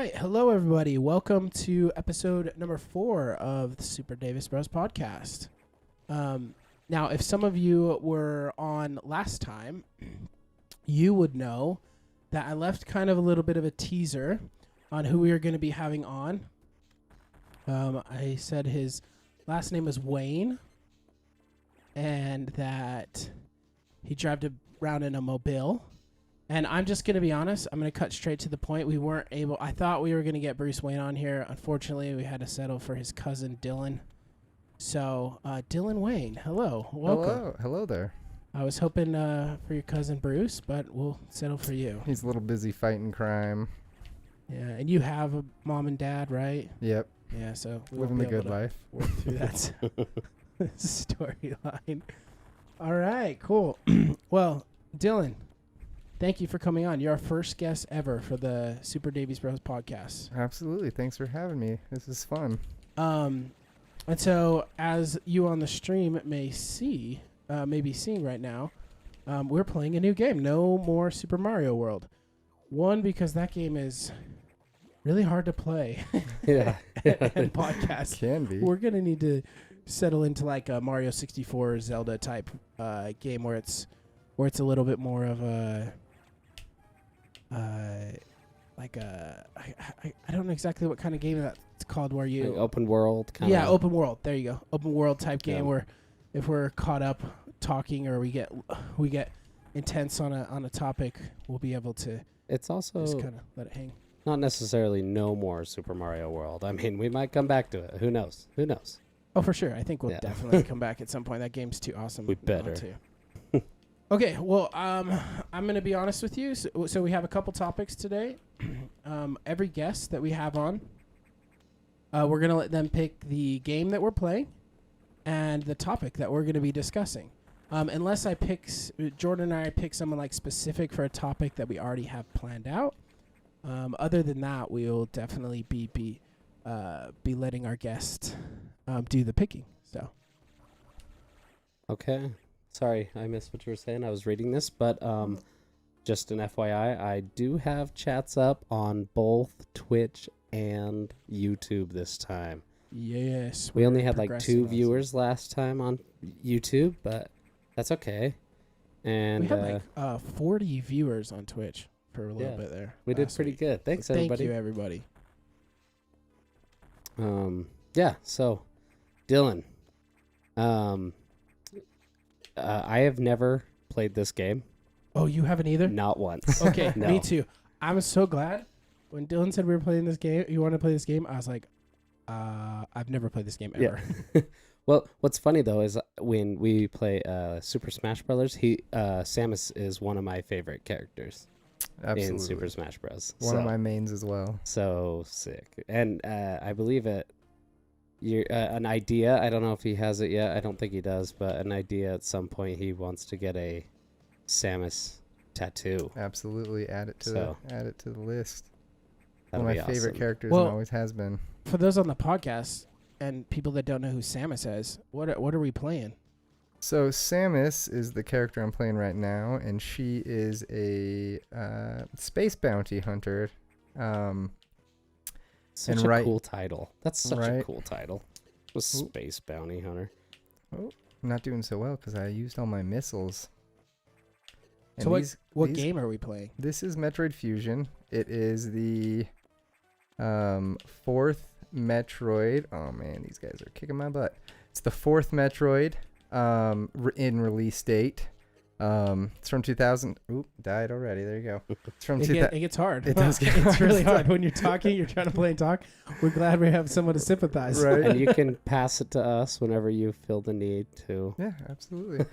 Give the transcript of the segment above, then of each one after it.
right. Hello, everybody. Welcome to episode number 4 of the Super Davis Bros podcast. Now, if some of you were on last time, you would know that I left kind of a little bit of a teaser on who we are going to be having on. I said his last name was Wayne, and that he drives around in a mobile. And I'm just going to be honest. I'm going to cut straight to the point. We weren't able. I thought we were going to get Bruce Wayne on here. Unfortunately, we had to settle for his cousin Dylan. So, Dylan Wayne, hello. Welcome. Hello there. I was hoping for your cousin Bruce, but we'll settle for you. He's a little busy fighting crime. Yeah, and you have a mom and dad, right? Yep. Yeah, so we living the good life. Work through that storyline. All right, cool. Well, Dylan, thank you for coming on. You're our first guest ever for the Super Davies Bros podcast. Absolutely. Thanks for having me. This is fun. And so, as you on the stream may be seeing right now, we're playing a new game. No more Super Mario World. One, because that game is really hard to play. Yeah. And podcast. Can be. We're going to need to settle into like a Mario 64 Zelda type game where it's a little bit more of a I don't know exactly what kind of game that's called where you like open world kind of. Yeah, open world. There you go. Open world type game Yeah. where if we're caught up talking or we get intense on a topic, we'll be able to It's also just kind of let it hang. not necessarily no more Super Mario World. I mean, we might come back to it. Who knows? Oh, for sure. I think we'll Yeah. definitely come back at some point. That game's too awesome. We not better. to. Okay, well, I'm going to be honest with you. So we have a couple topics today. Every guest that we have on, we're going to let them pick the game that we're playing and the topic that we're going to be discussing. Unless Jordan and I pick someone like specific for a topic that we already have planned out. Other than that, we'll definitely be letting our guest do the picking. So. Okay. Sorry, I missed what you were saying. I was reading this, but just an FYI, I do have chats up on both Twitch and YouTube this time. Yes. We only had like progressing 2 on viewers last time on YouTube, but that's okay. And we had like 40 viewers on Twitch for a little Yeah. bit there. we did last pretty week. good. Thanks, So everybody. Thank you, everybody. Yeah, so Dylan, I have never played this game. Oh, you haven't either? Not once. Okay, No. me too. I'm so glad when Dylan said we were playing this game, you want to play this game? I was like, I've never played this game ever. Yeah. Well, what's funny though is when we play Super Smash Brothers, Samus is one of my favorite characters Absolutely. in Super Smash Bros. One of my mains as well. So sick. And I believe an idea. I don't know if he has it yet. I don't think he does, but an idea at some point he wants to get a Samus tattoo. Absolutely. Add it to the list. That'd One be of my favorite awesome. characters Well- and always has been. For those on the podcast and people that don't know who Samus is, what are we playing? So Samus is the character I'm playing right now, and she is a space bounty hunter. Such and a cool title. That's such a right- cool title. A space bounty hunter. I'm not doing so well because I used all my missiles. And So what these- game are we playing? This is Metroid Fusion. It is the 4th Metroid. Oh man, these guys are kicking my butt. It's the 4th Metroid in release date. It's from 2000. Oop, died already. There you go. It's from It 2000. gets hard. It does get It's hard. really hard when you're talking. You're trying to play and talk. We're glad we have someone to sympathize. Right. And you can pass it to us whenever you feel the need to. Yeah, absolutely.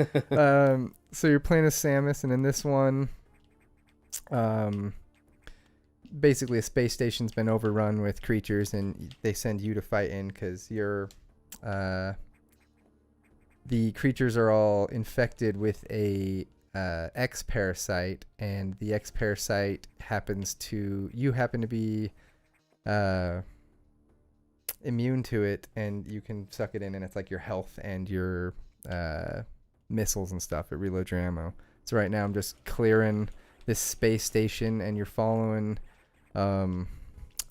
So you're playing as Samus, and in this one, basically a space station's been overrun with creatures, and they send you to fight in because you're the creatures are all infected with a X parasite, and the X parasite happen to be immune to it, and you can suck it in, and it's like your health and your missiles and stuff. It reloads your ammo. So right now I'm just clearing this space station, and you're following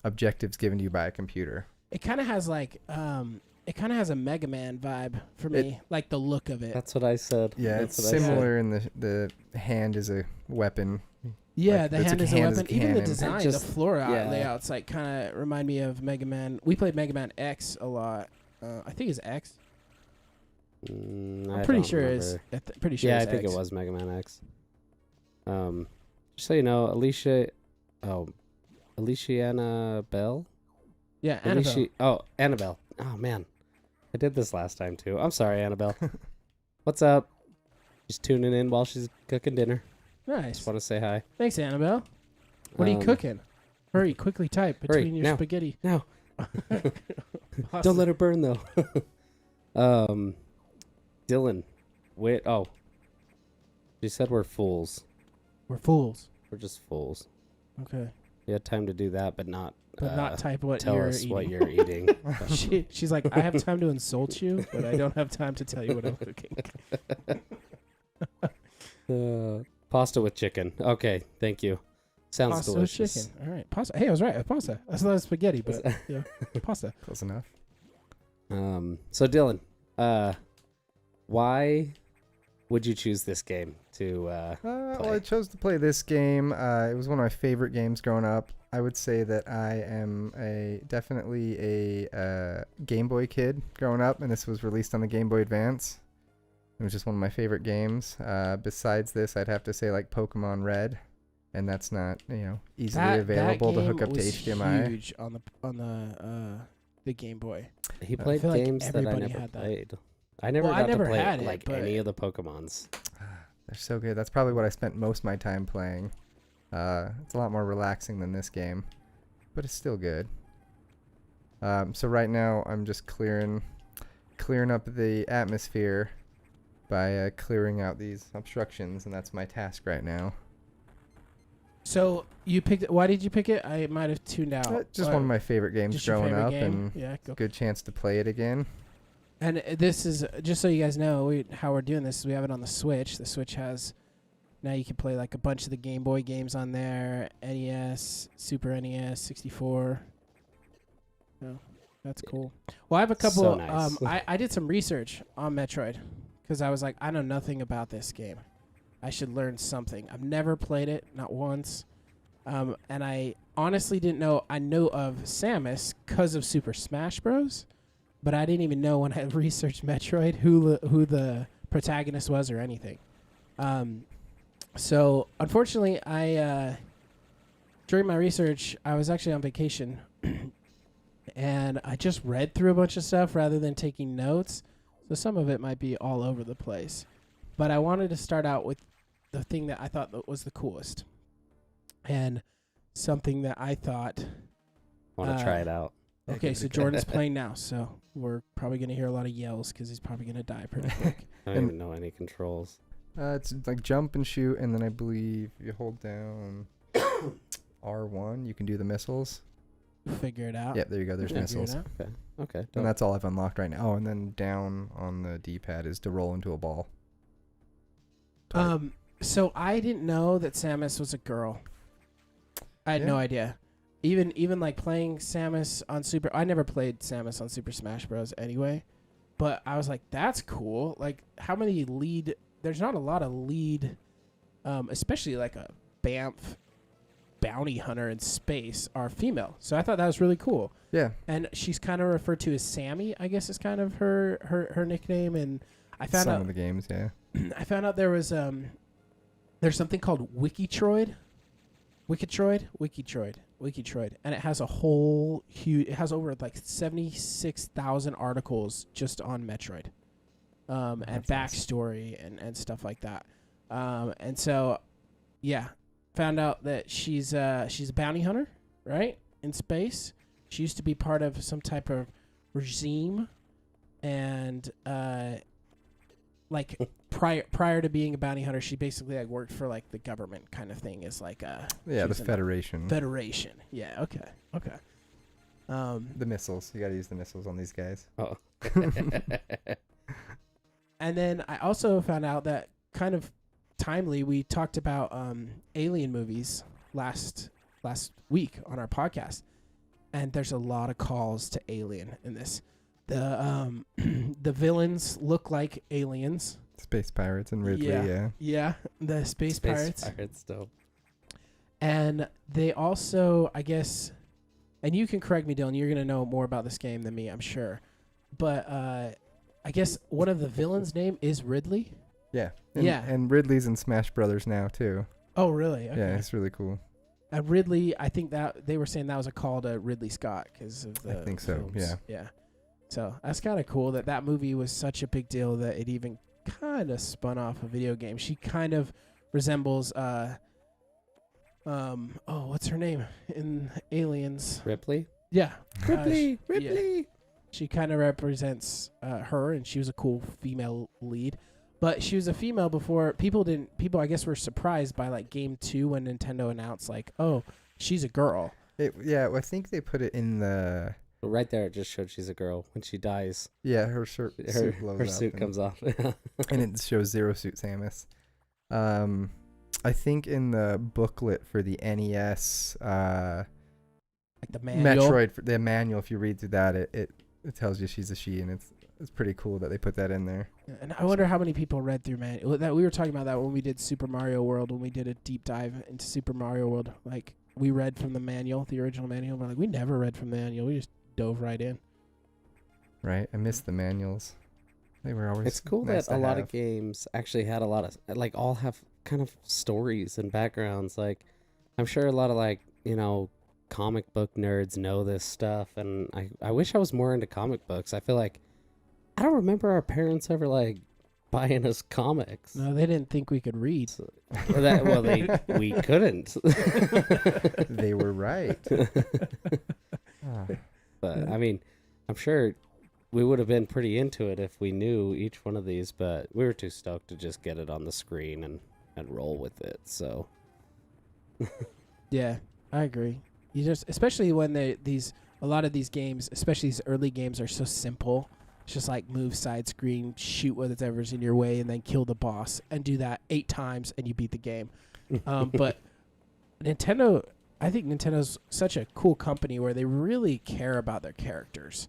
objectives given to you by a computer. It kind of has like it kind of has a Mega Man vibe for me, like the look of it. That's what I said. Yeah, That's it's what I said. similar in the hand is a weapon. Yeah, like, the it's hand a is a hand is a weapon. Even the cannon. design, Just- the floor yeah. layouts, like kind of remind me of Mega Man. We played Mega Man X a lot. I think it's X. I'm pretty sure it's. Pretty sure. Yeah, I it's think X. it was Mega Man X. Just so you know, Alicia Bell. Yeah, Annabelle. Annabelle. Oh man, I did this last time too. I'm sorry, Annabelle. What's up? She's tuning in while she's cooking dinner. Nice. Just want to say hi. Thanks, Annabelle. What are you cooking? Hurry, quickly type between your now. spaghetti. No. Pasta. Don't let her burn though. Dylan, wait. Oh, she said we're fools. We're fools. We're just fools. Okay. You had time to do that, but not. But not type what Tell you're us eating. what you're eating. She's like, I have time to insult you, but I don't have time to tell you what I'm cooking. Pasta with chicken. Okay, thank you. Sounds Pasta delicious. with chicken. All right, pasta. Hey, I was right. Pasta. That's not spaghetti, but yeah, pasta. Close enough. So Dylan, why would you choose this game to Well, I chose to play this game. It was one of my favorite games growing up. I would say that I am definitely a Game Boy kid growing up, and this was released on the Game Boy Advance. It was just one of my favorite games. Besides this, I'd have to say like Pokemon Red, and that's not easily available to hook up to HDMI. Huge on the Game Boy. He played feel like games that I everybody never had that. played. I never Well, I got never to play had it, like but- any of the Pokemons. They're so good. That's probably what I spent most of my time playing. It's a lot more relaxing than this game, but it's still good. So right now I'm just clearing up the atmosphere by clearing out these obstructions, and that's my task right now. So you picked it. Why did you pick it? I might have tuned out. Just one of my favorite games Just your growing favorite up, game? and Yeah, go. good chance to play it again. And this is just so you guys know how we're doing this. We have it on the Switch. The Switch has now you can play like a bunch of the Game Boy games on there: NES, Super NES, 64. So that's cool. Well, I have a couple. So nice. I did some research on Metroid because I was like, I know nothing about this game. I should learn something. I've never played it, not once. And I honestly didn't know. I know of Samus because of Super Smash Bros. But I didn't even know when I researched Metroid who the protagonist was or anything. So unfortunately, during my research, I was actually on vacation, and I just read through a bunch of stuff rather than taking notes. So some of it might be all over the place. But I wanted to start out with the thing that I thought that was the coolest, and something that I thought. Want to try it out? Okay, so Jordan's playing now, so we're probably going to hear a lot of yells because he's probably going to die pretty quick. I don't even know any controls. It's like jump and shoot, and then I believe you hold down R1, you can do the missiles. Figure it out. Yeah, there you go. There's Figure it missiles. out. Okay. And that's all I've unlocked right now. Oh, and then down on the D-pad is to roll into a ball. So I didn't know that Samus was a girl. I had no idea. Even like playing Samus on Super. I never played Samus on Super Smash Bros. Anyway, but I was like, that's cool. Like, how many lead? There's not a lot of lead, especially like a Banff bounty hunter in space are female. So I thought that was really cool. Yeah. And she's kind of referred to as Sammy, I guess is kind of her nickname. And I found Some out of the games, yeah. I found out there's something called Wikitroid, and it has a whole huge. It has over like 76,000 articles just on Metroid, and That's backstory and stuff like that. And so, yeah, found out that she's a bounty hunter, right, in space. She used to be part of some type of regime, and like prior to being a bounty hunter, she basically like worked for like the government kind of thing. Is like Yeah, the she's in Federation. Federation. Yeah. Okay. The missiles. You got to use the missiles on these guys. Oh. And then I also found out that kind of timely, we talked about alien movies last week on our podcast, and there's a lot of calls to Alien in this. The the villains look like aliens. Space Pirates and Ridley, yeah. Yeah, the Space Pirates. Pirates, dope. And they also, I guess, and you can correct me, Dylan, you're going to know more about this game than me, I'm sure. But I guess one of the villains' name is Ridley? Yeah. Yeah. And Ridley's in Smash Brothers now, too. Oh, really? Okay. Yeah, it's really cool. Ridley, I think that they were saying that was a call to Ridley Scott because of the I think so, films. yeah. Yeah. So that's kind of cool that movie was such a big deal that it even kind of spun off a video game. She kind of resembles, what's her name in Aliens? Ripley? Yeah. Ripley! Yeah. Ripley! She kind of represents her, and she was a cool female lead. But she was a female before people, I guess, were surprised by like Game 2 when Nintendo announced like, oh, she's a girl. I think they put it in the... Well, right there, it just showed she's a girl. When she dies, Yeah, her suit blows her up suit and- comes off. and it shows Zero Suit Samus. I think in the booklet for the NES, Like the manual. Metroid, the manual, if you read through that, it tells you she's a she, and it's pretty cool that they put that in there. And I wonder how many people read through that. We were talking about that when we did Super Mario World, when we did a deep dive into Super Mario World. Like, we read from the manual, the original manual. We're like, we never read from the manual. We just dove right in. Right? I miss the manuals. They were always It's cool nice that to a lot have. of games actually had a lot of, like, all have kind of stories and backgrounds. Like, I'm sure a lot of, like, comic book nerds know this stuff, and I wish I was more into comic books. I feel like I don't remember our parents ever, like, buying us comics. No, they didn't think we could read. We couldn't. They were right. But, I mean, I'm sure we would have been pretty into it if we knew each one of these, but we were too stoked to just get it on the screen and roll with it, so. Yeah, I agree. You just, especially when a lot of these games, especially these early games, are so simple. It's just like move side screen, shoot whatever's in your way, and then kill the boss, and do that 8 times, and you beat the game. But Nintendo, I think Nintendo's such a cool company where they really care about their characters,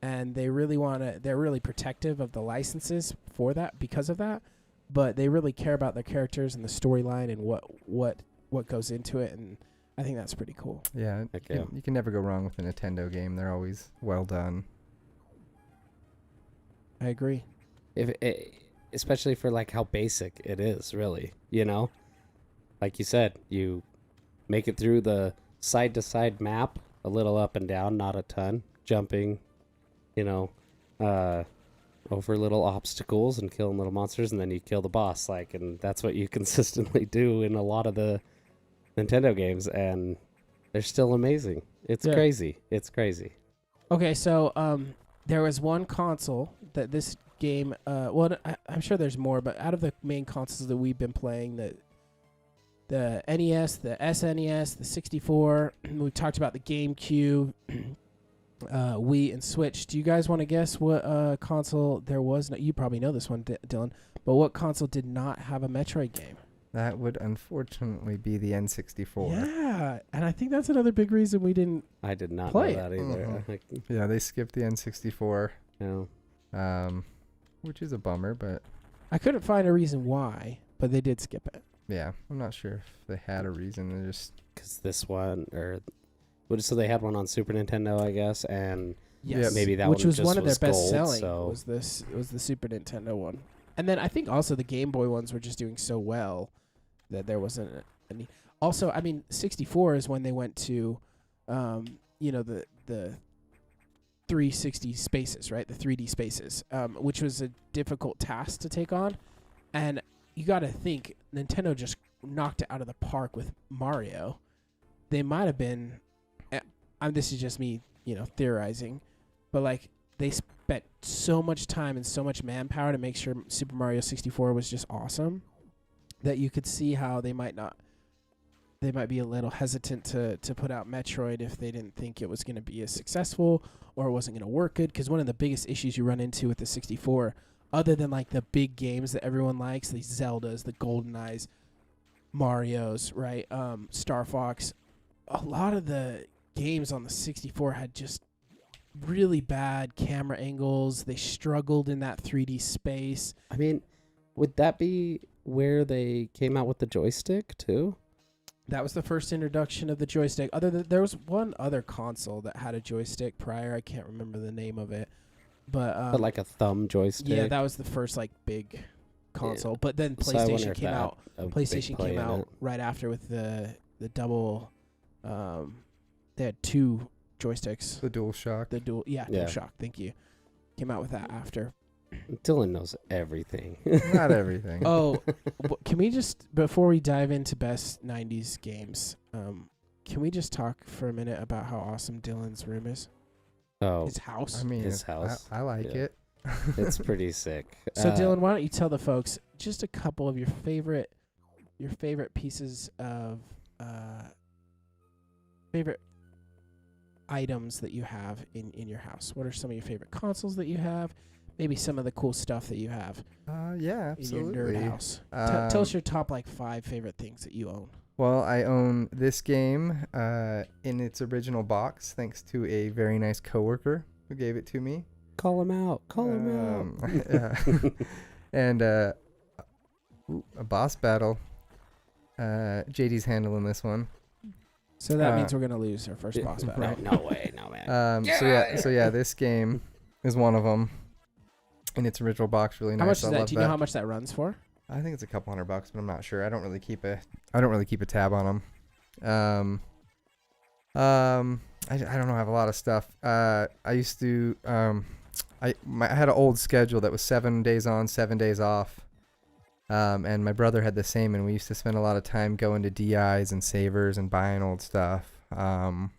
and they're really protective of the licenses for that because of that. But they really care about their characters and the storyline and what goes into it, and I think that's pretty cool. Yeah, Okay. you can never go wrong with a Nintendo game. They're always well done. I agree. Especially for like how basic it is, really. Like you said, you make it through the side to side map, a little up and down, not a ton, jumping, over little obstacles and killing little monsters, and then you kill the boss, and that's what you consistently do in a lot of the Nintendo games, and they're still amazing. It's Yeah. crazy. It's crazy. Okay, so there was one console that this game. I'm sure there's more, but out of the main consoles that we've been playing, the NES, the SNES, the 64. We talked about the GameCube, Wii, and Switch. Do you guys want to guess what console there was? No, you probably know this one, Dylan. But what console did not have a Metroid game? That would unfortunately be the N64. Yeah, and I think that's another big reason we didn't. I did not Play know that either. Yeah, they skipped the N64, No. which is a bummer, but I couldn't find a reason why, but they did skip it. yeah, I'm not sure if they had a reason. They just Because this one, so they had one on Super Nintendo, I guess, and Yes, maybe that which one was just one of their was best gold, selling. so- Was the Super Nintendo one, and then I think also the Game Boy ones were just doing so well that there wasn't any. Also, I mean, 64 is when they went to, the 360 spaces, right? The 3D spaces, which was a difficult task to take on, and you got to think Nintendo just knocked it out of the park with Mario. They might have been. This is just me, theorizing, but like they spent so much time and so much manpower to make sure Super Mario 64 was just awesome that you could see how they might be a little hesitant to put out Metroid if they didn't think it was going to be as successful or it wasn't going to work good. Because one of the biggest issues you run into with the 64, other than like the big games that everyone likes, these Zeldas, the GoldenEyes, Marios, right, Star Fox, a lot of the games on the 64 had just really bad camera angles. They struggled in that 3D space. I mean, would that be where they came out with the joystick too? That was the first introduction of the joystick. There was one other console that had a joystick prior. I can't remember the name of it, but Like a thumb joystick. yeah, that was the first like big console. Yeah. But then So I wonder PlayStation if came that out. had a big PlayStation play came in out it. right after with the double. They had two joysticks. The DualShock. The dual, Yeah. DualShock. Thank you. Came out with that after. Dylan knows everything. Not everything. Oh, can we just, before we dive into best 90s games, can we just talk for a minute about how awesome Dylan's room is? Oh, His house. I mean, His house. I like Yeah. it. it's pretty sick. So Dylan, why don't you tell the folks just a couple of your favorite pieces of favorite items that you have in your house. What are some of your favorite consoles that you have? Maybe some of the cool stuff that you have Yeah, in your absolutely. nerd house. Tell us your top like 5 favorite things that you own. Well, I own this game in its original box, thanks to a very nice coworker who gave it to me. Call him out. Call him out. Yeah. And a boss battle. JD's handling this one. So that means we're gonna lose our first boss battle. right. No way, no man. So yeah, this game is one of them. In its original box, really nice. How much I is that? love Do you know how much that runs for? I think it's a couple $100, but I'm not sure. I don't really keep a tab on them. I don't know. I have a lot of stuff. I used to I had an old schedule that was 7 days on, 7 days off. And my brother had the same, and we used to spend a lot of time going to DIs and Savers and buying old stuff. I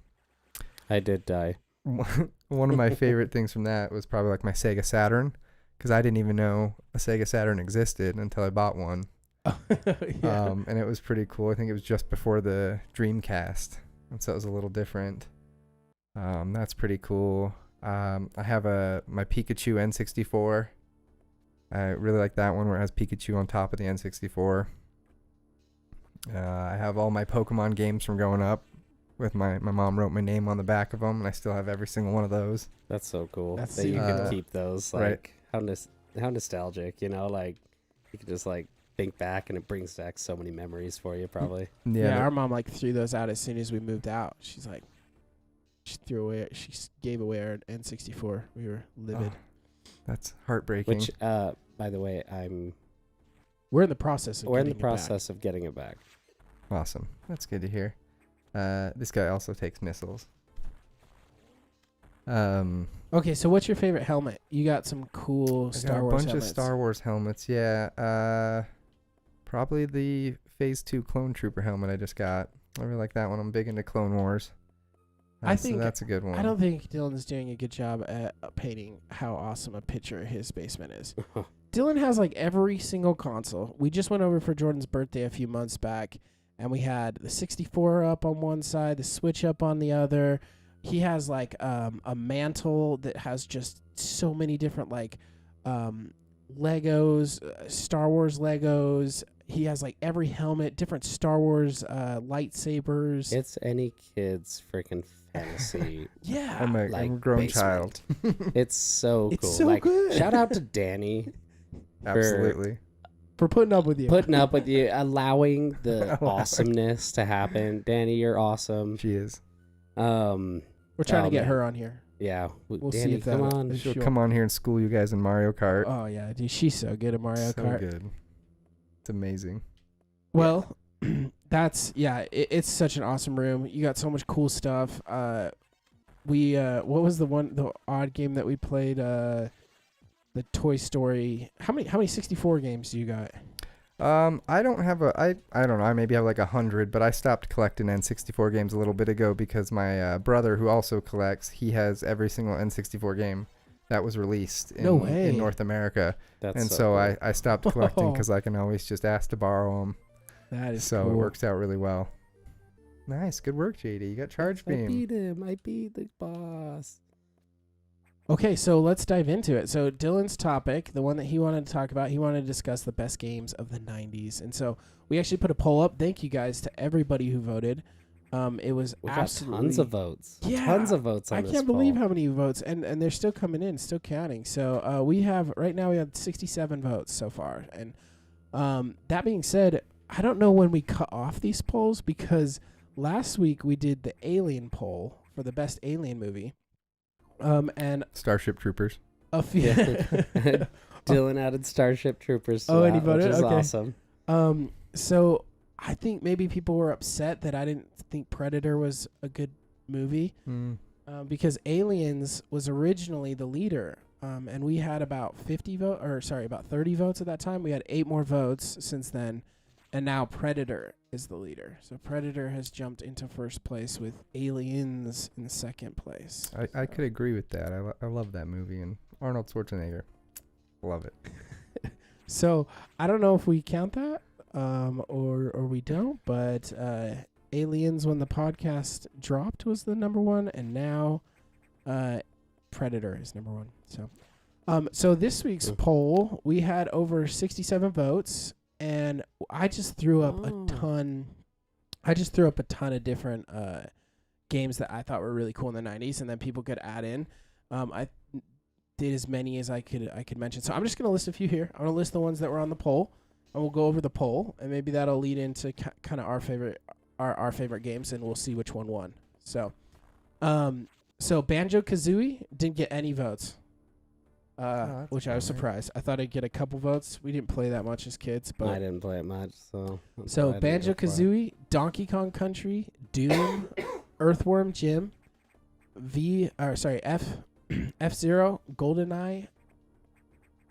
did die. One of my favorite things from that was probably like my Sega Saturn, because I didn't even know a Sega Saturn existed until I bought one. Yeah. And it was pretty cool. I think it was just before the Dreamcast, and so it was a little different. That's pretty cool. I have my Pikachu N64. I really like that one where it has Pikachu on top of the N64. I have all my Pokemon games from growing up. With my mom wrote my name on the back of them, and I still have every single one of those. That's so cool That's that you can super keep those. Like right. how nostalgic, you know? Like you can just like think back, and it brings back so many memories for you, probably. Yeah, that- our mom like threw those out as soon as we moved out. She gave away our N64. We were livid. oh, that's heartbreaking. Which, by the way, We're in the process of we're in the getting it back. process of getting it back. Awesome. That's good to hear. This guy also takes missiles. Okay, so what's your favorite helmet? You got some cool I Star got a Wars bunch helmets. of Star Wars helmets. Yeah. Probably the Phase 2 Clone Trooper helmet I just got. I really like that one. I'm big into Clone Wars. I So think- that's a good one. I don't think Dylan's doing a good job at painting how awesome a picture his basement is. Dylan has like every single console. We just went over for Jordan's birthday a few months back, and we had the 64 up on one side, the Switch up on the other. He has like a mantle that has just so many different like Legos, Star Wars Legos. He has like every helmet, different Star Wars lightsabers. It's any kid's freaking fantasy. Yeah. I'm a like grown basement. child. It's so It's cool. so like, good. Shout out to Danny Absolutely. For putting up with you. putting up with you, allowing the awesomeness to happen. Danny, you're awesome. She is. We're trying to get man. her on here. Yeah, We'll see Danny, if that- come on. if She'll Sure. come on here and school you guys in Mario Kart. Oh yeah, dude, she's so good at Mario so Kart. good. It's amazing. Well, it's such an awesome room. You got so much cool stuff. What was the odd game that we played? The Toy Story. How many 64 games do you got? I don't have I don't know. I maybe have like 100, but I stopped collecting N64 games a little bit ago because my brother, who also collects, he has every single N64 game that was released No way. in North America. That's And so so cool. I stopped collecting because I can always just ask to borrow them. That is So cool. it works out really well. Nice. Good work, JD. You got Charge I Beam. beat him. I beat the boss. Okay, so let's dive into it. So Dylan's topic, the one that he wanted to talk about, he wanted to discuss the best games of the 90s. And so we actually put a poll up. Thank you guys to everybody who voted. It was We got absolutely tons of votes. Yeah, Tons of votes on I this can't believe poll. how many votes, and they're still coming in, still counting. So we have right now we have 67 votes so far, and that being said, I don't know when we cut off these polls because last week we did the Alien poll for the best Alien movie, and Starship Troopers. a few. Yeah. Dylan added Starship Troopers to Oh, that, and he voted? which is Okay. awesome. So I think maybe people were upset that I didn't think Predator was a good movie. Because Aliens was originally the leader, and we had about 30 votes at that time. We had 8 more votes since then, and now Predator is the leader. So Predator has jumped into first place with Aliens in second place. I could agree with that. I love that movie, and Arnold Schwarzenegger. Love it. So I don't know if we count that or we don't, but Aliens, when the podcast dropped, was the number one, and now Predator is number one. So this week's poll, we had over 67 votes, and I just threw up a ton. I just threw up a ton of different games that I thought were really cool in the 90s, and then people could add in. I did as many as I could mention. So I'm just gonna list a few here. I'm gonna list the ones that were on the poll, and we'll go over the poll, and maybe that'll lead into kind of our favorite games, and we'll see which one won. So, Banjo-Kazooie didn't get any votes, which I was surprised. I thought I'd get a couple votes. We didn't play that much as kids, but I didn't play it much, so. So Banjo-Kazooie, Donkey Kong Country, Doom, Earthworm Jim, F-Zero, GoldenEye,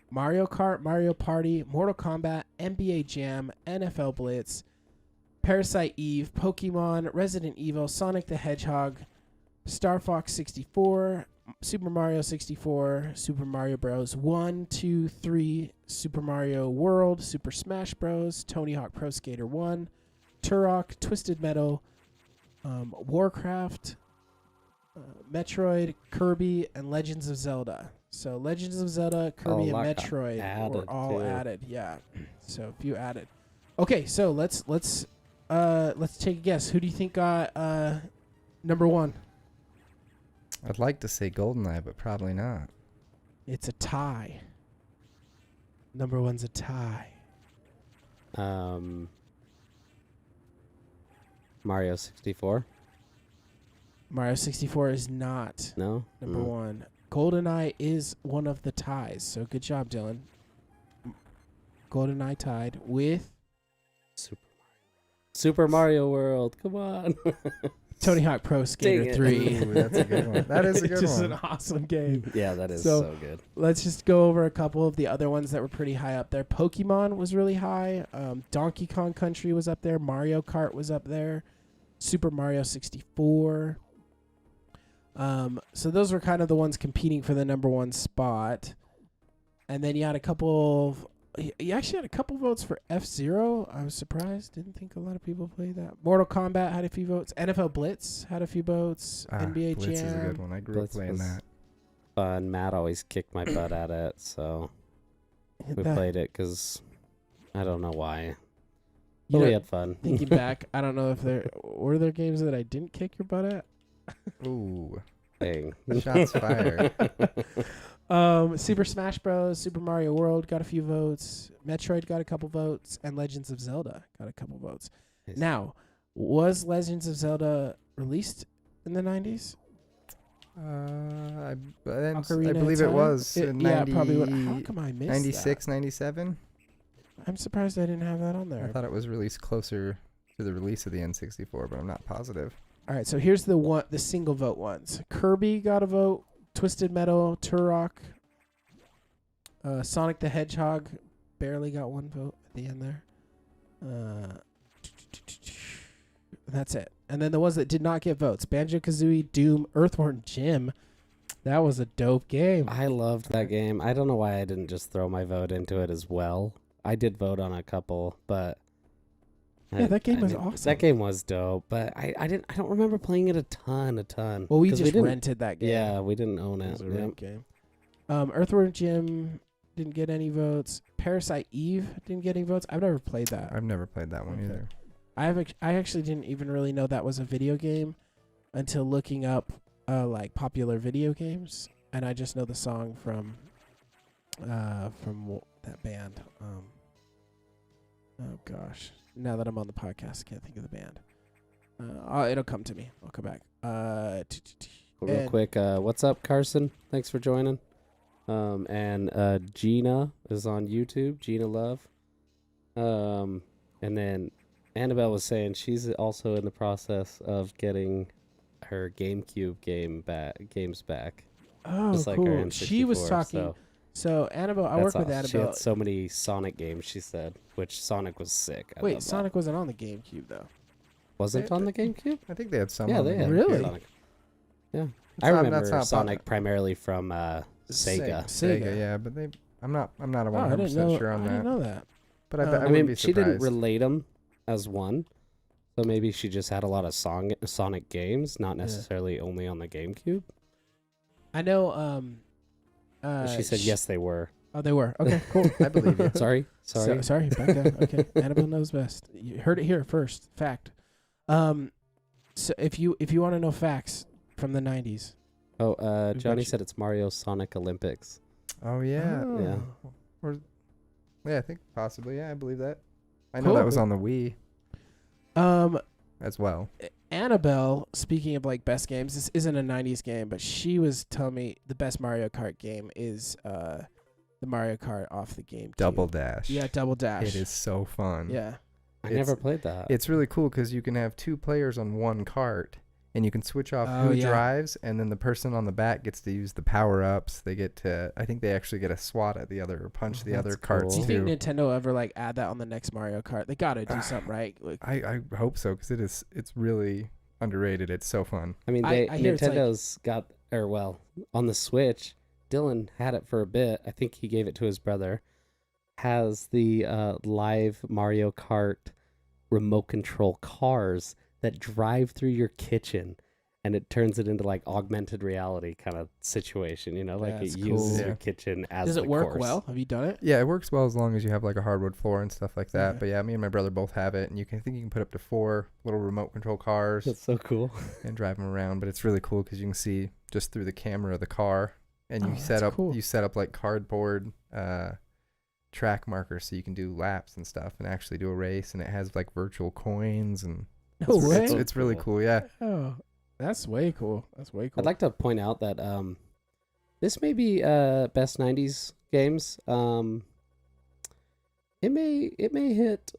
Mario Kart, Mario Party, Mortal Kombat, NBA Jam, NFL Blitz, Parasite Eve, Pokemon, Resident Evil, Sonic the Hedgehog, Star Fox 64, Super Mario 64, Super Mario Bros. 1, 2, 3, Super Mario World, Super Smash Bros., Tony Hawk Pro Skater 1, Turok, Twisted Metal, Warcraft, Metroid, Kirby, and Legends of Zelda. So Legends of Zelda, Kirby, and Metroid were all added. Yeah, so a few added. Okay, so let's take a guess. Who do you think got number one? I'd like to say GoldenEye, but probably not. It's a tie. Number one's a tie. Mario 64. Mario 64 is not No? number one. GoldenEye is one of the ties. So good job, Dylan. GoldenEye tied with Super Mario World. Come on. Tony Hawk Pro Skater 3. Ooh, that's a good one. That is a good Just one. an awesome game. Yeah, that is So- so good. Let's just go over a couple of the other ones that were pretty high up there. Pokemon was really high. Donkey Kong Country was up there. Mario Kart was up there. Super Mario 64. So those were kind of the ones competing for the number one spot. And then you had a couple of... You actually had a couple votes for F-Zero. I was surprised. Didn't think a lot of people played that. Mortal Kombat had a few votes. NFL Blitz had a few votes. NBA Blitz Jam. is a good one. I grew up Blitz playing was that. Fun. Matt always kicked my butt at it, so we played it because I don't know why. But we had fun. Thinking back, I don't know if were there games that I didn't kick your butt at. Ooh. Dang. Shots fired. Super Smash Bros., Super Mario World got a few votes. Metroid got a couple votes, and Legends of Zelda got a couple votes. Nice. Now, was Legends of Zelda released in the 90s? I Ocarina of believe it Time? was in Yeah, probably. How come I missed 96, that? 97. I'm surprised I didn't have that on I there. thought it was released closer to the release of the N64, but I'm not positive. All right, so here's the single vote ones. Kirby got a vote. Twisted Metal, Turok, Sonic the Hedgehog barely got one vote at the end there. That's it. And then the ones that did not get votes: Banjo-Kazooie, Doom, Earthworm Jim. That was a dope game. I loved that game. I don't know why I didn't just throw my vote into it as well. I did vote on a couple, but Yeah, that game was awesome. That game was dope, but I don't remember playing it a ton. Well, we 'Cause just didn't- rented that game. Yeah, we didn't own It it. was a Yep. rent game. Earthworm Jim didn't get any votes. Parasite Eve didn't get any votes. I've never played that. I've never played that one Okay. either. I actually didn't even really know that was a video game until looking up like popular video games, and I just know the song from that band. Oh gosh, now that I'm on the podcast, I can't think of the band. It'll come to me. I'll come back. Real quick, what's up, Carson? Thanks for joining. And Gina is on YouTube. Gina Love. And then Annabelle was saying she's also in the process of getting her GameCube games back. Oh, just like cool. her N64, She was talking. So Annabelle, I work with She Annabelle. had so many Sonic games, she said, which Sonic was sick. I Wait, love that. Sonic wasn't on the GameCube though. Wasn't on the GameCube? I think they had some. Yeah, on they the had GameCube. Really? Sonic. Yeah. It's I not- remember that's not Sonic primarily from Sega. Sega, yeah, but I'm not Oh, I 100% didn't know. sure on I that. didn't know that. But I I wouldn't mean, be she didn't surprised. relate them as one. So maybe she just had a lot of Sonic games, not Yeah. necessarily only on the GameCube. I know. She said yes, they were. Oh, they were. Okay, cool. I believe you. Sorry. Sorry. Back down. Okay, Annabelle knows best. You heard it here first. Fact. So if you want to know facts from the 90s. Oh, We've Johnny got you. said it's Mario Sonic Olympics. Oh yeah. Oh. Yeah, I think possibly. Yeah, I believe that. I know Cool. that was on the Wii Um, as well. Annabelle, speaking of like best games, this isn't a 90s game, but she was telling me the best Mario Kart game is the Mario Kart off the GameCube. Double Dash. Yeah, Double Dash. It is so fun. Yeah. I It's- never played that. It's really cool because you can have two players on one cart, and you can switch off Oh, who yeah. drives, and then the person on the back gets to use the power ups. They get to, I think they actually get a swat at the other or punch the other That's carts Do you cool. think too. Nintendo ever like add that on the next Mario Kart? They gotta do something, right? Like, I hope so because it's really underrated. It's so fun. I mean, I hear it's like- Nintendo's got, or well, on the Switch, Dylan had it for a bit. I think he gave it to his brother. Has the live Mario Kart remote control cars that drive through your kitchen, and it turns it into like augmented reality kind of situation. You know, like That's it uses cool. your Yeah. kitchen as does it the work course. well? Have you done it? Yeah, it works well as long as you have like a hardwood floor and stuff like that. Yeah. But yeah, me and my brother both have it, and I think you can put up to 4 little remote control cars That's so cool. and drive them around. But it's really cool because you can see just through the camera of the car, and Oh, you set that's up cool. like cardboard track markers so you can do laps and stuff and actually do a race, and it has like virtual coins and No way. it's really cool. Yeah. Oh, that's way cool. That's way cool. I'd like to point out that this may be best 90s games. It may hit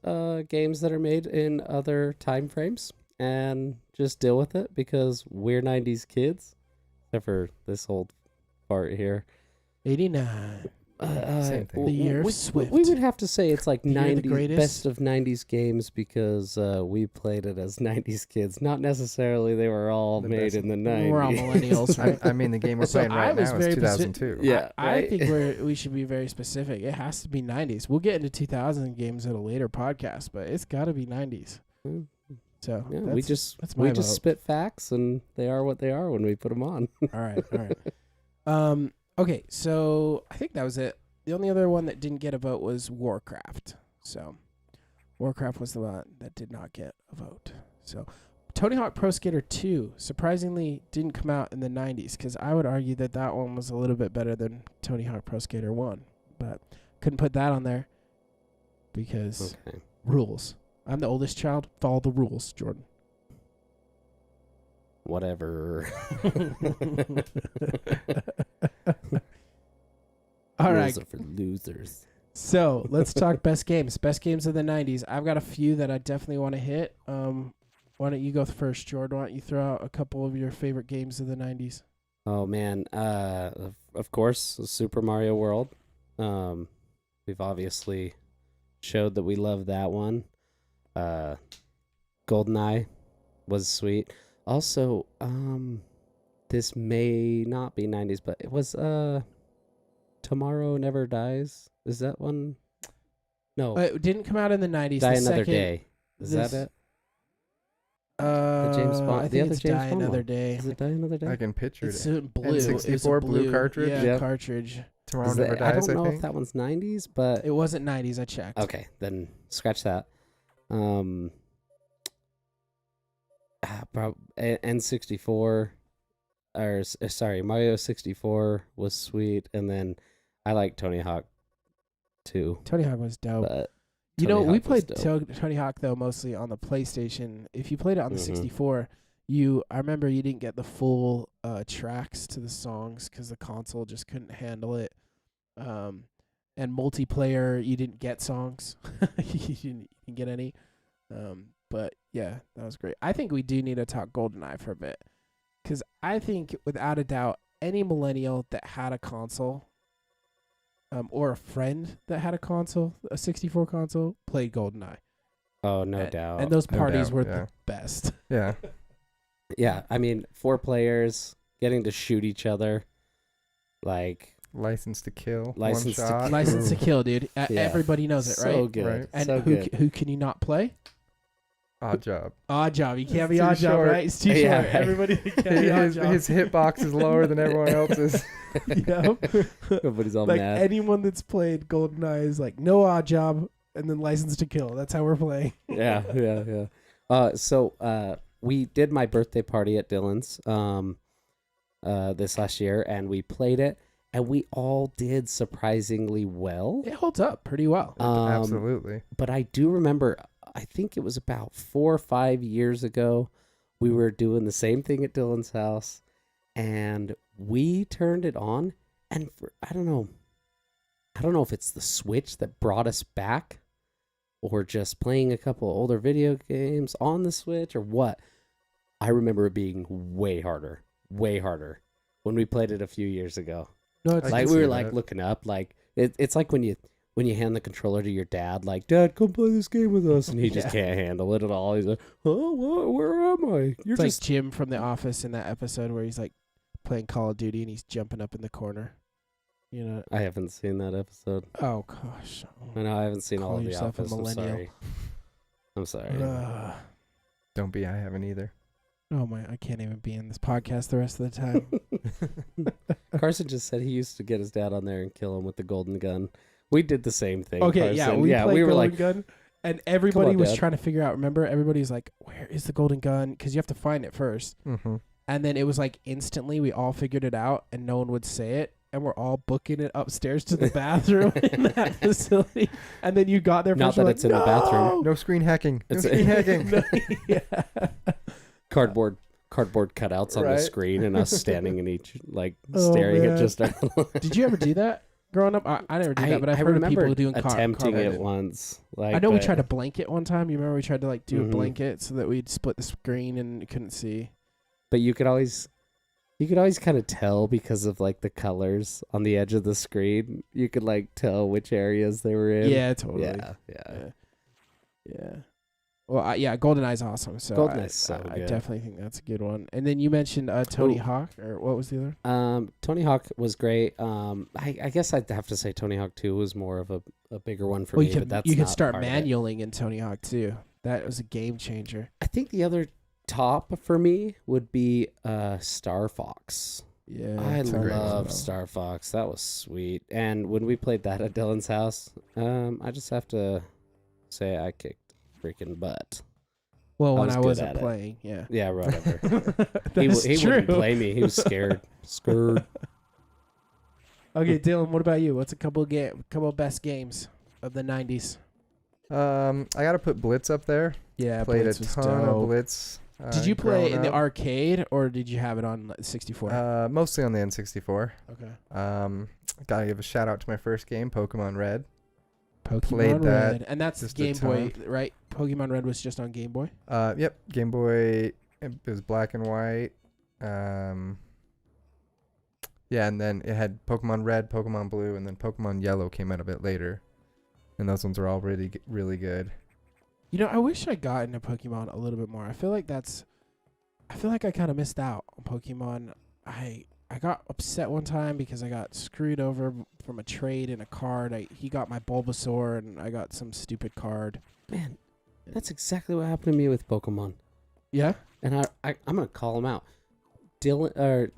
games that are made in other time frames and just deal with it because we're 90s kids, except for this old part here. 89. Same thing. The year of we Swift. would have to say it's like The year of the 90s greatest. best of 90s games because we played it as 90s kids. Not necessarily they were all The made best- in the 90s. We're all millennials, right? I mean, the game we're So playing I right was now is very 2002. Yeah, I right? think we should be very specific. It has to be 90s. We'll get into 2000 games at a later podcast, but it's got to be 90s. Mm. So Yeah, that's, we just that's my vote. spit facts and they are what they are when we put them on. All right. Okay, so I think that was it. The only other one that didn't get a vote was Warcraft. So Warcraft was the one that did not get a vote. So Tony Hawk Pro Skater 2 surprisingly didn't come out in the 90s because I would argue that that one was a little bit better than Tony Hawk Pro Skater 1. But couldn't put that on there because Okay. rules. I'm the oldest child. Follow the rules, Jordan. Whatever. All right. Rules are for losers. So let's talk best games. Best games of the 90s. I've got a few that I definitely want to hit. Why don't you go first, Jordan? Why don't you throw out a couple of your favorite games of the 90s? Oh man, of course, Super Mario World. We've obviously showed that we love that one. GoldenEye was sweet. Also, this may not be 90s, but it was Tomorrow Never Dies. Is that one? No, It didn't come out in the 90s. Die The Another second- Day. Is this- that it? The James Bond- I the think other it's James Die Bond Another one. Day. Is it Die Another Day? I can picture It's it. in blue. It's a N64 blue cartridge? Yeah, Yep. cartridge. Tomorrow Is Never that- I Dies, don't know think. if that one's 90s, but It wasn't 90s. I checked. okay, then scratch that. N64, sorry, Mario 64 was sweet, and then I like Tony Hawk too. Tony Hawk was dope. But You know, Tony we Hawk was played dope. Tony Hawk though mostly on the PlayStation. If you played it on the Mhm. 64, I remember you didn't get the full tracks to the songs because the console just couldn't handle it. And multiplayer, you didn't get songs. You didn't get any. But yeah, that was great. I think we do need to talk GoldenEye for a bit, because I think without a doubt, any millennial that had a console, or a friend that had a console, a 64 console, played GoldenEye. Oh, no doubt. And those No parties doubt, were yeah. the best. Yeah. Yeah, I mean, 4 players getting to shoot each other, like License to Kill. License to one shot. License to Kill, dude. Yeah. Everybody knows it, right? so good. Right. And so who good. who can you not play? Odd Job. Odd Job. You can't It's be too Odd Job, short. right? It's too Yeah, short. right. Everybody can't be Odd His, Job. his hitbox is lower than everyone else's. Yep. Everybody's all Like mad. anyone that's played GoldenEye is like, no Odd Job, and then License to Kill. That's how we're playing. Yeah. So we did my birthday party at Dylan's this last year, and we played it, and we all did surprisingly well. It holds up pretty well. Absolutely. But I do remember, I think it was about 4 or 5 years ago, we were doing the same thing at Dylan's house, and we turned it on, and I don't know if it's the Switch that brought us back, or just playing a couple older video games on the Switch, or what. I remember it being way harder when we played it a few years ago. No, it's I Like can we were see like that. looking up, like it's like when you hand the controller to your dad, like, Dad, come play this game with us, and he just Yeah. can't handle it at all. He's like, oh, what? Where am I? You're it's like just Jim from The Office in that episode where he's like playing Call of Duty and he's jumping up in the corner. You know? I haven't seen that episode. Oh gosh. I know I haven't seen all Call of The yourself a Office. I'm millennial. sorry. I'm sorry. Ugh. Don't be. I haven't either. Oh my! I can't even be in this podcast the rest of the time. Carson just said he used to get his dad on there and kill him with the golden gun. We did the same thing. Okay, Carson. yeah, we played we were Golden like, Gun, and everybody on, was Dad. trying to figure out. Remember, everybody's like, "Where is the Golden Gun?" Because you have to find it first. Mm-hmm. And then it was like instantly we all figured it out, and no one would say it, and we're all booking it upstairs to the bathroom in that facility. And then you got there Not first. you're that like, it's in the bathroom. No screen hacking. No It's- screen hacking. No, yeah. cardboard cutouts on the Right. screen, and us standing in each, like, Oh, staring man. at just our Did you ever do that growing up? I never did that, but I've heard of remember people doing attempting card- it once. Like, I know we but- tried to blanket one time. You remember we tried to like do a Mhm. blanket so that we'd split the screen and you couldn't see. But you could always kind of tell because of like the colors on the edge of the screen. You could like tell which areas they were in. Yeah, totally. Yeah. Yeah. Well, GoldenEye's awesome. So GoldenEye's so I good. definitely think that's a good one. And then you mentioned Tony Ooh. Hawk, or what was the other? Tony Hawk was great. I guess I'd have to say Tony Hawk 2 was more of a bigger one for Well, me. you but could that's you could not start part of it. manualing in Tony Hawk too. That was a game changer. I think the other top for me would be Star Fox. Yeah, I it's a great love one. Star Fox. That was sweet. And when we played that at Dylan's house, I just have to say I kicked freaking butt. Well, I when was I good wasn't at it. playing, yeah. Yeah, whatever. That's he true. wouldn't play me. He was scared. Scared. Okay, Dylan, what about you? What's a couple of best games of the '90s? I gotta put Blitz up there. Yeah, Played Blitz a was ton of dope. Blitz. Did you play growing in the up. arcade or did you have it on 64? Mostly on the N64. Okay. Gotta give a shout out to my first game, Pokemon Red. Pokemon played that Red, and that's just a Game Boy, ton. right? Pokemon Red was just on Game Boy. Yep, Game Boy. It was black and white. Yeah, and then it had Pokemon Red, Pokemon Blue, and then Pokemon Yellow came out a bit later. And those ones were all really, really good. You know, I wish I got into Pokemon a little bit more. I feel like I kind of missed out on Pokemon. I got upset one time because I got screwed over from a trade in a card. He got my Bulbasaur and I got some stupid card. Man, that's exactly what happened to me with Pokemon. Yeah? And I'm gonna call him out. Dylan or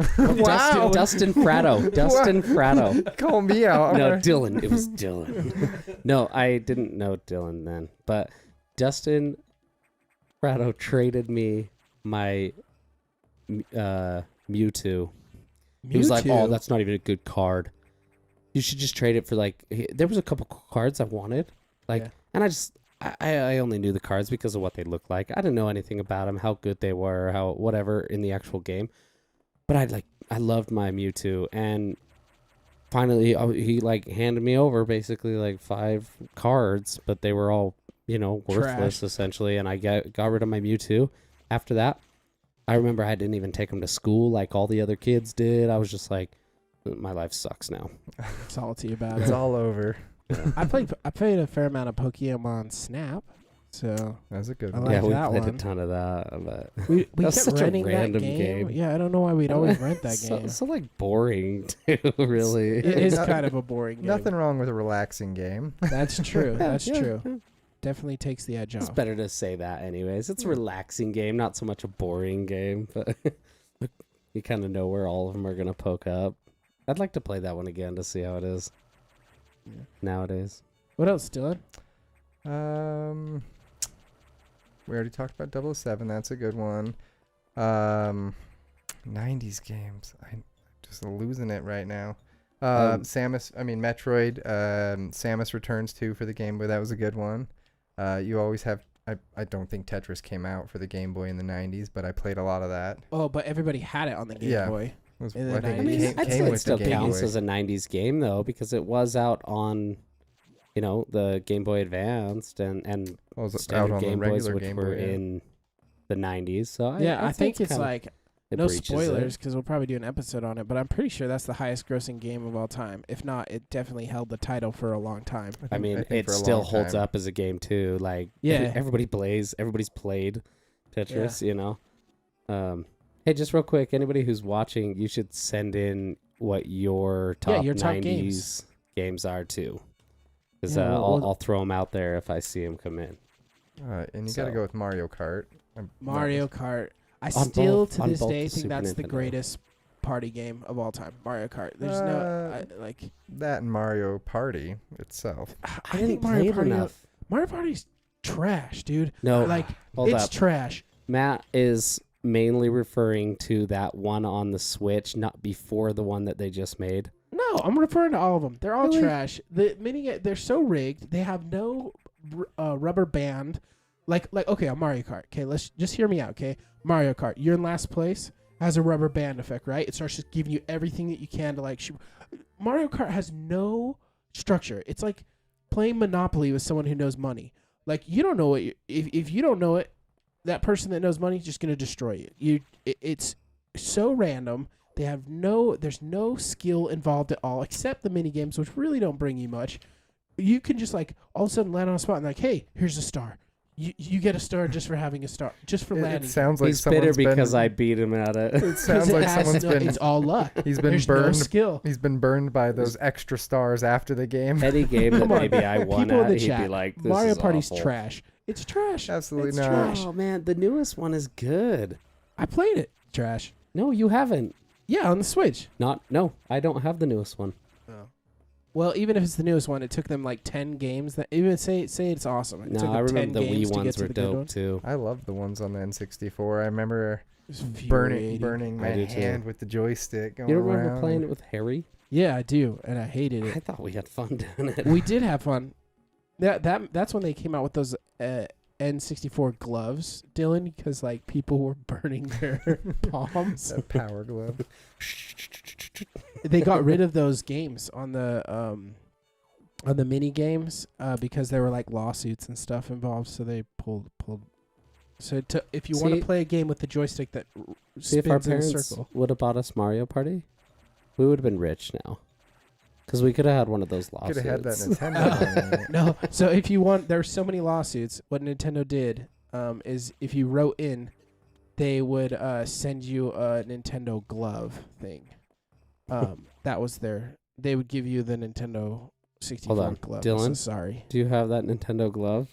Wow. Dustin Fratto. Dustin Fratto. Call me out. No, Okay. Dylan. It was Dylan. No, I didn't know Dylan then. But Dustin Fratto traded me my Mewtwo. He was like, "Oh, that's not even a good card. You should just trade it for like." There was a couple cards I wanted, and I only knew the cards because of what they looked like. I didn't know anything about them, how good they were, how whatever in the actual game. But I loved my Mewtwo, and finally he like handed me over basically like 5 cards, but they were all worthless Trash. essentially, and I got rid of my Mewtwo. After that, I remember I didn't even take him to school like all the other kids did. I was just like, my life sucks now. Salty about It's it. all over. I played a fair amount of Pokemon Snap, so That's a good I one. like Yeah, we that played a one. ton of that, but we That's kept such a renting that random game. game. Yeah, I don't know why we'd always rent that so, game. so like boring too, really. It is No- kind of a boring game. Nothing wrong with a relaxing game. That's true. Yeah, That's yeah, true. yeah. Definitely takes the edge It's off. better to say that anyways. It's a relaxing game, not so much a boring game, but you kind of know where all of them are going to poke up. I'd like to play that one again to see how it is nowadays. What else, Dylan? We already talked about 007. That's a good one. 90s games. I'm just losing it right now. Metroid. Samus Returns 2 for the Game Boy. That was a good one. You always have. I don't think Tetris came out for the Game Boy in the 90s, but I played a lot of that. Oh, but everybody had it on the Game Yeah. Boy. I In the think 90s. it I'd came say it with still the Game counts Boy. as a 90s game, though, because it was out on, the Game Boy Advanced and Well, it was out standard on the Game Boys, regular which Game were Boy. Yeah. in the 90s. So I think it's kinda- like it no breaches it. spoilers because we'll probably do an episode on it. But I'm pretty sure that's the highest grossing game of all time. If not, it definitely held the title for a long time. I mean, think it for a still long holds time. up as a game too. Like, Yeah. everybody's played Tetris. Hey, just real quick, anybody who's watching, you should send in what your top your top 90s games are too, because Yeah, I'll throw them out there if I see them come in. And you So- got to go with Mario Kart. Mario Kart. I On still both- to on this both day the think Super that's the Nintendo. greatest party game of all time. Mario Kart. There's like That and Mario Party itself. I think Mario Party's trash, dude. No, Like hold it's up. trash. Matt is mainly referring to that one on the Switch, not before the one that they just made. No, I'm referring to all of them. They're all Really? trash. The they're so rigged. They have no rubber band. Like okay, on Mario Kart. Okay, let's just hear me out. Okay, Mario Kart. You're in last place. Has a rubber band effect, right? It starts just giving you everything that you can to like shoot. Mario Kart has no structure. It's like playing Monopoly with someone who knows money. Like you don't know what if you don't know it, that person that knows money is just gonna destroy you. It's so random. There's no skill involved at all except the mini games, which really don't bring you much. You can just like all of a sudden land on a spot and like, hey, here's a star. You get a star just for having a star, just for It landing. sounds like He's bitter someone's been, because I beat him at it. It 'Cause sounds it like has someone's been. It's all luck. He's been There's no burned. skill. He's been burned by those extra stars after the game. Any game that Come on. maybe I won People in at, the he'd be chat, like, "This Mario is Party's awful." trash. It's trash. Absolutely It's not. trash. Oh man, the newest one is good. I played it. Trash. No, you haven't. Yeah, on the Switch. No, I don't have the newest one. Well, even if it's the newest one, it took them like 10 games. That even say it's awesome. It took No, them I 10 remember the games Wii to get ones to were the good dope one. too. I love the ones on the N64. I remember It was burning infuriating. my do too. hand with the joystick going You don't remember around. playing it with Harry? Yeah, I do, and I hated I it. thought we had fun doing it. We did have fun. That's when they came out with those N64 gloves, Dylan, because like people were burning their palms. That power glove. They got rid of those games on the mini games because there were like lawsuits and stuff involved. So they pulled. So if you want to See- play a game with the joystick that See, if our spins in a parents circle, would have bought us Mario Party, we would have been rich now. Because we could have had one of those Could lawsuits. have had that Nintendo. no. So if you want, there's so many lawsuits. What Nintendo did is if you wrote in, they would send you a Nintendo glove thing. That was they would give you the Nintendo 64 Hold on, glove. Dylan? So sorry. Do you have that Nintendo glove?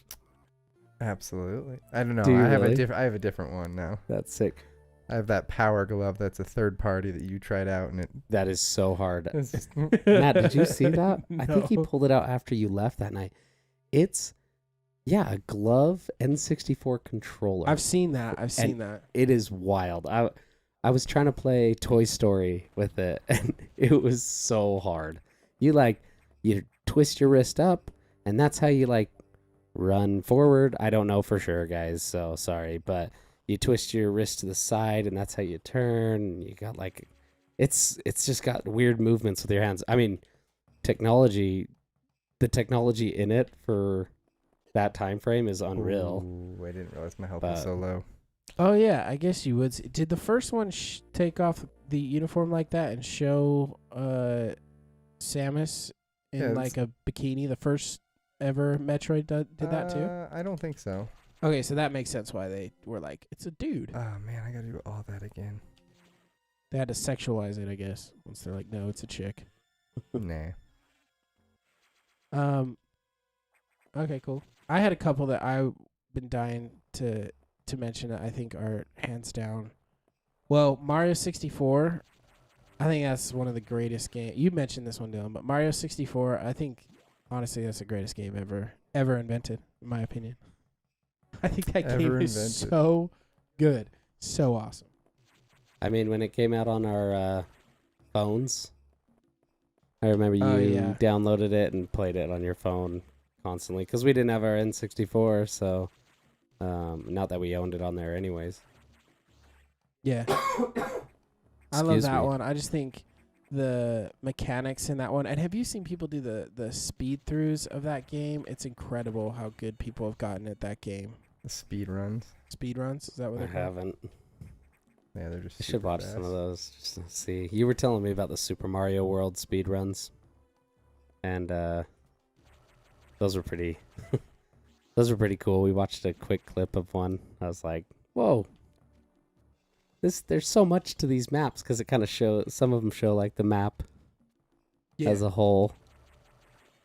Absolutely. I don't know. Do you I have really? I have a different one now. That's sick. I have that power glove that's a third party that you tried out, and That is so hard. it's just Matt, did you see that? I think he No. pulled it out after you left that night. It's Yeah, a glove N64 controller. I've seen that. I've seen And that. It is wild. I was trying to play Toy Story with it, and it was so hard. You twist your wrist up, and that's how you like run forward. I don't know for sure, guys, so sorry, but you twist your wrist to the side, and that's how you turn. And you got like, it's just got weird movements with your hands. I mean, the technology in it for that time frame is unreal. Ooh, I didn't realize my health was so low. Oh yeah, I guess you would. Did the first one take off the uniform like that and show Samus in like a bikini? The first ever Metroid did that too. I don't think so. Okay, so that makes sense why they were like, it's a dude. Oh man, I gotta do all that again. They had to sexualize it, I guess. Once they're like, no, it's a chick. Nah. Okay, cool. I had a couple that I've been dying to mention that I think are hands down. Well, Mario 64, I think that's one of the greatest games. You mentioned this one, Dylan, but Mario 64, I think, honestly, that's the greatest game ever invented, in my opinion. I think that game is so good. So awesome. I mean, when it came out on our phones, I remember you downloaded it and played it on your phone constantly because we didn't have our N64, so not that we owned it on there anyways. Yeah. I love that one. I just think the mechanics in that one. And have you seen people do the speed throughs of that game? It's incredible how good people have gotten at that game. The speed runs. Speed runs? Is that what they're called? haven't. Yeah, they're just. I should watch some of those just to see. You were telling me about the Super Mario World speed runs, and those were pretty. Those were pretty cool. We watched a quick clip of one. I was like, "Whoa, there's so much to these maps," because it kind of some of them show like the map as a whole,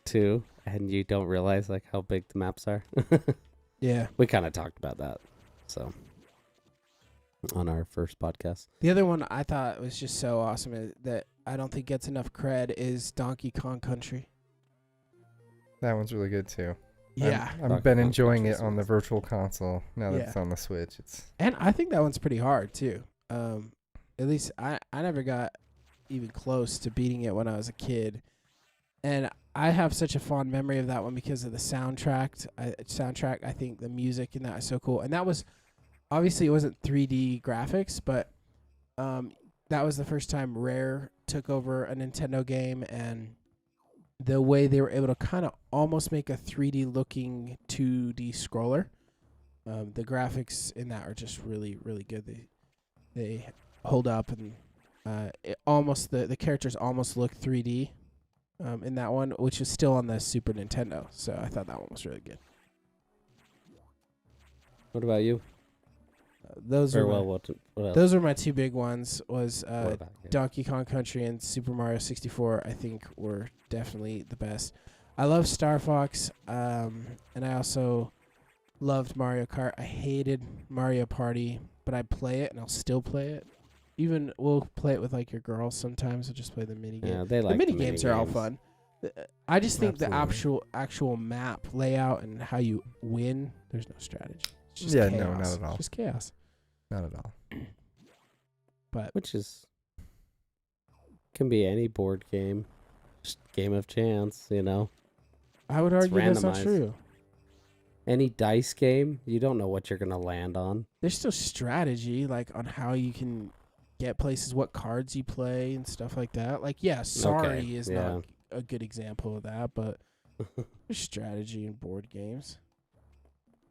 too, and you don't realize like how big the maps are. Yeah, we kind of talked about that, so on our first podcast. The other one I thought was just so awesome that I don't think gets enough cred is Donkey Kong Country. That one's really good too. Yeah, I've been enjoying it on the virtual console now that it's on the Switch. And I think that one's pretty hard too. At least I never got even close to beating it when I was a kid, and I have such a fond memory of that one because of the soundtrack. I think the music in that is so cool, and that was obviously it wasn't 3D graphics, but that was the first time Rare took over a Nintendo game, and the way they were able to kind of almost make a 3D looking 2D scroller. The graphics in that are just really, really good. They hold up, and the characters almost look 3D in that one, which is still on the Super Nintendo. So I thought that one was really good. What about you? Those were my two big ones. Was Donkey Kong Country and Super Mario 64. I think were definitely the best. I love Star Fox, and I also loved Mario Kart. I hated Mario Party, but I play it and I'll still play it. Even we'll play it with like your girls sometimes. We'll just play the mini game. Yeah, they like the mini games are all fun. I just think Absolutely. the actual map layout and how you win. There's no strategy. It's just Yeah, chaos. no, not at all. It's just chaos. Not at all. But Which can be any board game, just game of chance, you know. I would argue that's not randomized. true. Any dice game, you don't know what you're gonna land on. There's still strategy, like on how you can get places, what cards you play, and stuff like that. Like, yeah, Sorry is not a good example of that, but there's strategy in board games.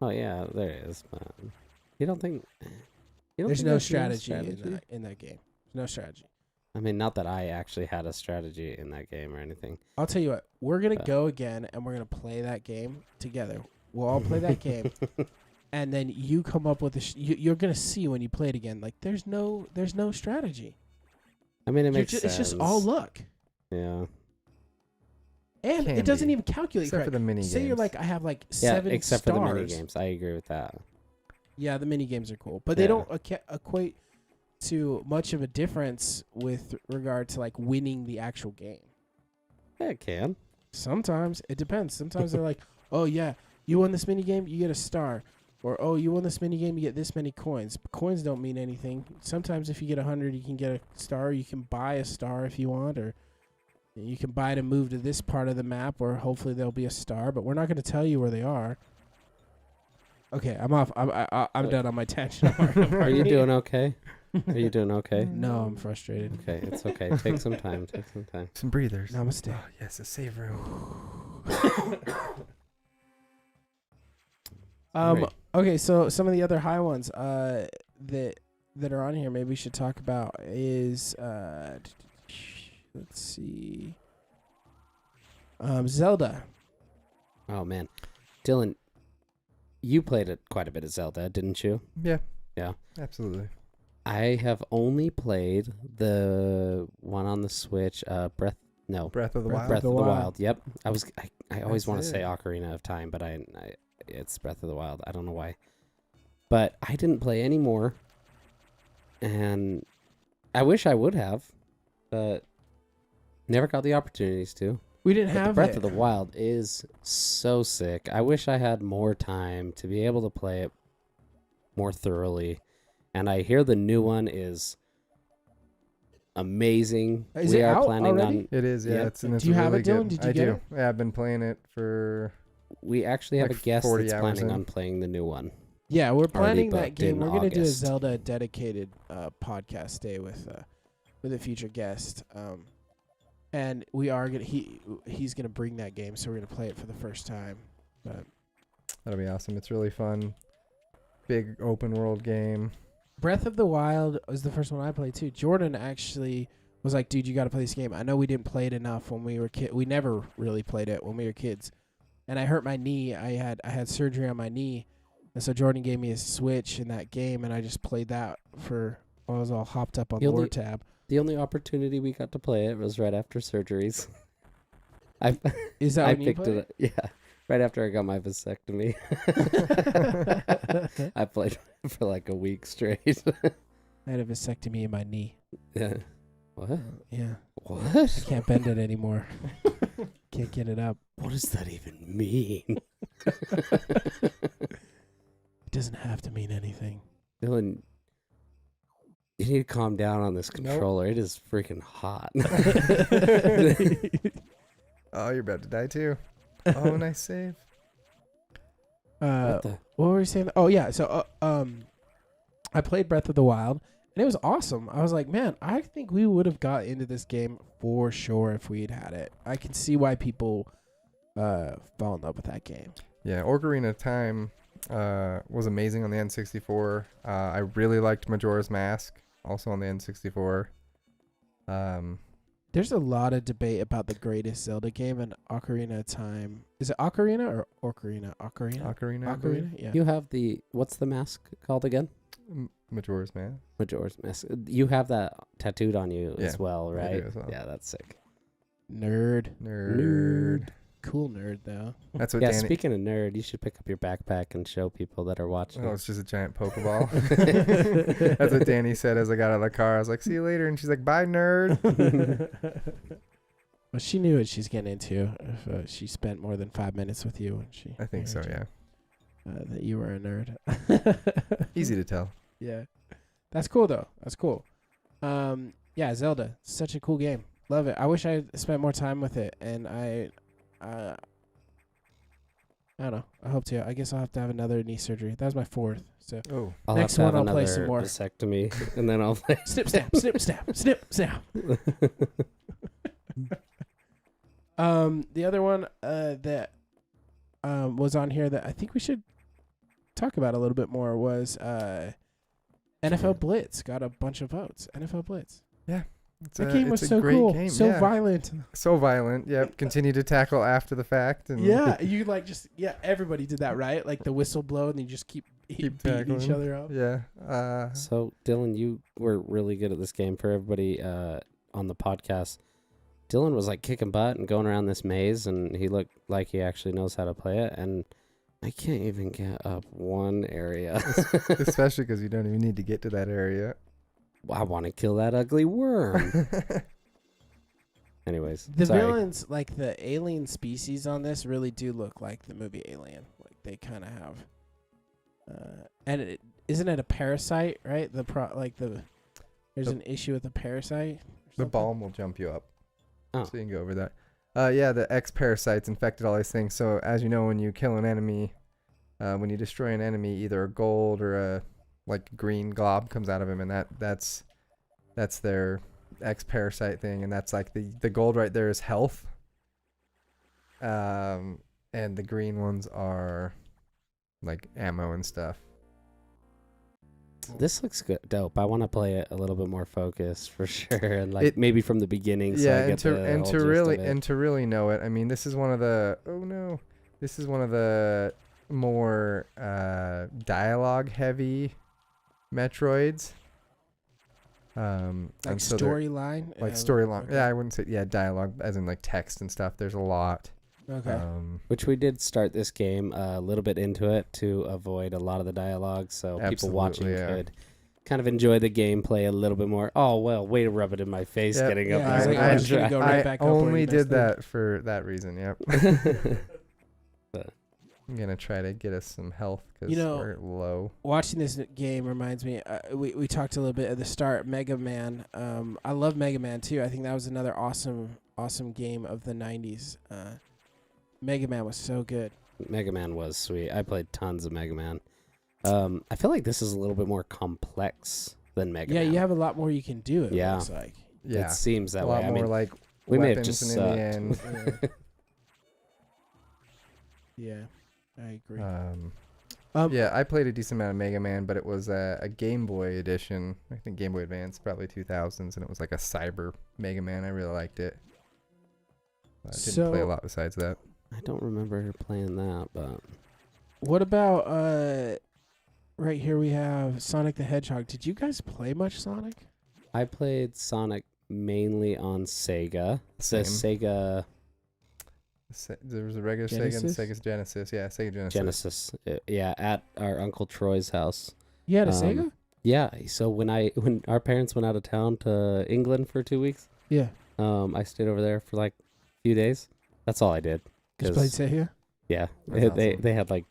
Oh yeah, there is, but you don't think There's no strategy in that game. No strategy. I mean, not that I actually had a strategy in that game or anything. I'll tell you what. We're gonna go again, and we're gonna play that game together. We'll all play that game, and then you come up with you're gonna see when you play it again. Like there's no strategy. I mean, it makes sense. It's just all luck. Yeah. And it doesn't even calculate except for the mini Say games. you're like, I have like 7 except stars. for the mini games. I agree with that. Yeah, the mini games are cool, but they don't equate to much of a difference with regard to like winning the actual game. Yeah, it can. Sometimes it depends. Sometimes they're like, oh yeah, You won this mini game, you get a star. Or, oh, you won this mini game, you get this many coins. But coins don't mean anything. Sometimes if you get 100, you can get a star. You can buy a star if you want, or you can buy to move to this part of the map, or hopefully there'll be a star. But we're not going to tell you where they are. Okay, I'm off. I'm done on my tangent. Are you doing okay? Are you doing okay? No, I'm frustrated. Okay, it's okay. Take some time. Take some time. Some breathers. Namaste. Oh, yes, a save room. Right. Okay, so some of the other high ones that are on here, maybe we should talk about is let's see, Zelda. Oh man, Dylan, you played quite a bit of Zelda, didn't you? Yeah. Yeah. Absolutely. I have only played the one on the Switch. Breath of the Breath Wild. Breath of the Wild. Yep. I always That's want to say it. Ocarina of Time, but it's Breath of the Wild. I don't know why. But I didn't play any more. And I wish I would have, but never got the opportunities to. We didn't But the have Breath it. of the Wild is so sick. I wish I had more time to be able to play it more thoroughly. And I hear the new one is amazing. Is we it are out planning already? on. It is, yeah. Yep. It's, and it's Do you have really it, Dylan? good. Did you I get do. it? Yeah, I've been playing it for. We actually have like a guest 40 that's hours planning in. on playing the new one. Yeah, we're planning that booked game. in We're gonna do a August. Zelda dedicated podcast day with a future guest. And we are gonna he's gonna bring that game, so we're gonna play it for the first time. But That'll be awesome. It's really fun. Big open world game. Breath of the Wild was the first one I played too. Jordan actually was like, "Dude, you got to play this game." I know we didn't play it enough when we were kids. We never really played it when we were kids. And I hurt my knee. I had surgery on my knee, and so Jordan gave me a Switch in that game, and I just played that for while I was all hopped up on The only- Lore tab. The only opportunity we got to play it was right after surgeries. Is that I when you picked played it up, yeah, right after I got my vasectomy. it? I played for like a week straight. I had a vasectomy in my knee. Yeah. What? Yeah, I What? can't bend it anymore. Can't get it up. What does that even mean? It doesn't have to mean anything. Dylan, you need to calm down on this controller. It is freaking hot. Oh, you're about to die too. Oh, nice save. What the? What were we saying? Oh yeah, so I played Breath of the Wild, and it was awesome. I was like, man, I think we would have got into this game for sure if we'd had it. I can see why people fall in love with that game. Yeah, Ocarina of Time was amazing on the N64. I really liked Majora's Mask, also on the N64. There's a lot of debate about the greatest Zelda game, and Ocarina of Time. Is it Ocarina or Ocarina? Ocarina. Ocarina, I believe. Ocarina. Yeah. You have what's the mask called again? Majora's Mask. Majora's Mask. You have that tattooed on you Yeah, as well, I right? do as well. Yeah, that's sick. Nerd. Nerd. Cool nerd though. That's what Yeah, Danny. speaking of nerd, you should pick up your backpack and show people that are watching. Oh, it's just a giant Pokeball. That's what Danny said as I got out of the car. I was like, "See you later," and she's like, "Bye, nerd." Well, she knew what she's getting into if she spent more than 5 minutes with you. And she. I think so. married Yeah. you, that you were a nerd. Easy to tell. Yeah. That's cool though. That's cool. Yeah, Zelda. Such a cool game. Love it. I wish I spent more time with it, and I don't know. I hope to. I guess I'll have to have another knee surgery. That was my 4th. So Oh, I'll next have to one have I'll play another some more. vasectomy, and then I'll play. snip snap, snip snap, snip snap. The other one that was on here that I think we should talk about a little bit more was NFL Blitz got a bunch of votes. NFL Blitz. That game was it's a so great cool, game, so yeah. violent. So violent. Yep. Continue to tackle after the fact. And Yeah, you everybody did that, right? Like the whistle blow, and you just keep beating each tackling. other up. Yeah. So, Dylan, you were really good at this game. For everybody on the podcast, Dylan was like kicking butt and going around this maze, and he looked like he actually knows how to play it. And I can't even get up one area. Especially because you don't even need to get to that area. I want to kill that ugly worm. Anyways, The sorry. villains, like the alien species on this, really do look like the movie Alien. Like they kind of have. And isn't it a parasite, right? There's an issue with the parasite. The balm will jump you up. Oh. So you can go over that. Yeah, the X parasites infected all these things. So as you know, when you kill an enemy, when you destroy an enemy, either a gold or a green glob comes out of him, and that's their X parasite thing, and that's like the gold right there is health. And the green ones are like ammo and stuff. This looks good, dope. I want to play it a little bit more focused for sure, and maybe from the beginning. So Yeah, I get the whole gist of it. and to really know it. I mean, this is one of the more dialogue heavy Metroids. Like and so storyline. storyline. Okay. Yeah, I wouldn't say dialogue as in like text and stuff. There's a lot. Okay. Which we did start this game a little bit into it to avoid a lot of the dialogue, so people watching could kind of enjoy the gameplay a little bit more. Oh well, way to rub it in my face, Yep. getting up Yeah, I was there. like, I'm just gonna go right back I up where only you did messed up. that for that reason. Yep. I'm gonna try to get us some health because we're low. Watching this game reminds me. We talked a little bit at the start. Mega Man. I love Mega Man too. I think that was another awesome game of the '90s. Mega Man was so good. Mega Man was sweet. I played tons of Mega Man. I feel like this is a little bit more complex than Mega Man. Yeah, you have a lot more you can do. It looks like. Yeah, It seems that a way. lot I more mean, like we may have weapons, just and in the sucked. end, Yeah, I agree. yeah, I played a decent amount of Mega Man, but it was a Game Boy edition. I think Game Boy Advance, probably 2000s, and it was like a cyber Mega Man. I really liked it. I didn't play a lot besides that. I don't remember playing that, but What about right here we have Sonic the Hedgehog. Did you guys play much Sonic? I played Sonic mainly on Sega. Same. The Sega There was a regular Sega and Sega Genesis. Yeah, Sega Genesis. Yeah, at our Uncle Troy's house. You had a Sega? Yeah. So when our parents went out of town to England for 2 weeks, Yeah. I stayed over there for like a few days. That's all I did. Just played Sega? Yeah, That's they awesome. had like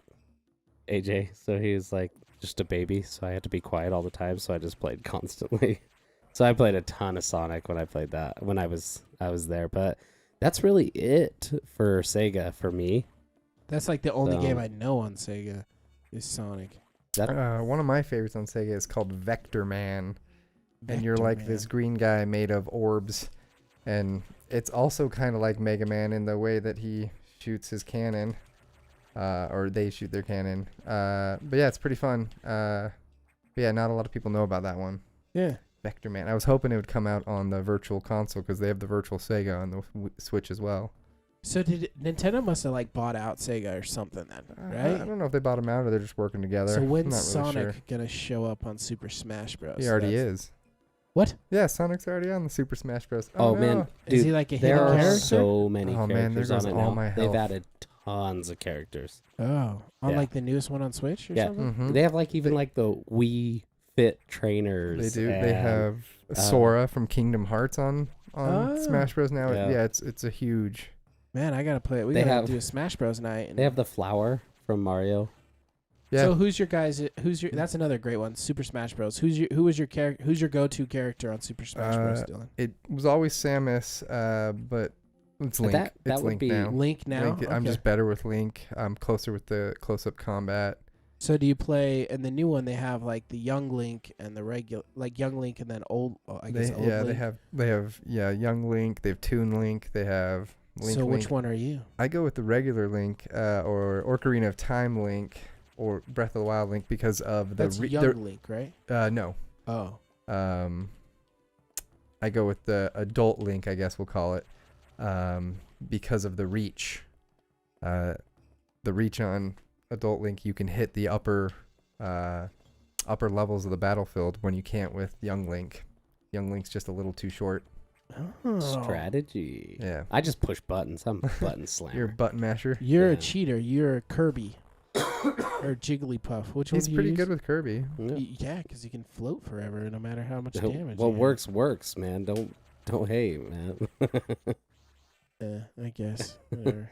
AJ, so he was like just a baby, so I had to be quiet all the time. So I just played constantly. So I played a ton of Sonic when I played that when I was there, but that's really it for Sega for me. That's like the only game I know on Sega is Sonic. One of my favorites on Sega is called Vector Man. And you're like this green guy made of orbs. And it's also kind of like Mega Man in the way that he shoots his cannon. Or they shoot their cannon. But yeah, it's pretty fun. But yeah, not a lot of people know about that one. Yeah. Vector Man. I was hoping it would come out on the Virtual Console because they have the Virtual Sega on the Switch as well. So Nintendo must have like bought out Sega or something then, right? I don't know if they bought them out or they're just working together. So when's I'm not Sonic really sure. gonna show up on Super Smash Bros? He already is. What? Yeah, Sonic's already on the Super Smash Bros. Oh, no. man, Is dude, he like a hidden there are character? so many Oh, man, there characters on goes it all now. my They've health. added tons of characters. Oh, on Yeah. like the newest one on Switch or Yeah. something? Mhm. They have like even like the Wii Fit trainers. They do. They and- have Sora from Kingdom Hearts on Oh. Smash Bros. Now. Yeah. Yeah, it's a huge. Man, I gotta play it. We They gotta have- do a Smash Bros night. And They have the flower from Mario. Yeah. So who's your guys? That's another great one. Super Smash Bros. Who's your go-to character on Super Smash Bros? Dylan? It was always Samus, but it's Link. That it's would Link be now. Link now. Link, I'm Okay. just better with Link. I'm closer with the close-up combat. So do you play in the new one? They have like the young Link and the regular, like young Link and then old. I guess old Link. They have young Link. They have Toon Link. They have Link. So which Link. one are you? I go with the regular Link, or Ocarina of Time Link, or Breath of the Wild Link because of the That's young Link, right? no. Oh. I go with the adult Link, I guess we'll call it, because of the reach. The reach on adult Link, you can hit the upper levels of the battlefield when you can't with young Link. Young Link's just a little too short. Oh. Strategy. Yeah. I just push buttons. I'm a button slammer. You're a button masher. You're a Yeah. cheater. You're a Kirby. Or Jigglypuff. Which one He's do you pretty use? good with Kirby. Yeah. Yeah, because you can float forever no matter how much What damage. works, man. Don't hate, man. I guess. Whatever.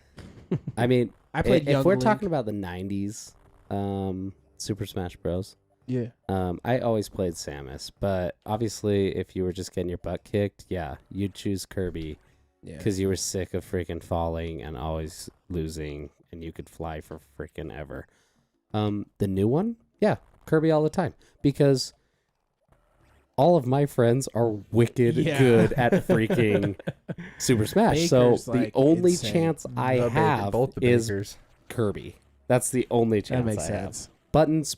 I mean, I played if Young we're Link. talking about the 90s, Super Smash Bros. Yeah. I always played Samus, but obviously, if you were just getting your butt kicked, yeah, you'd choose Kirby Yeah. because you were sick of freaking falling and always losing, and you could fly for freaking ever. The new one, yeah, Kirby all the time because all of my friends are wicked Yeah. good at freaking Super Smash. Baker's, so the like, only insane. chance I have both the is Bakers. Kirby. That's the only chance That makes I have. sense. Buttons,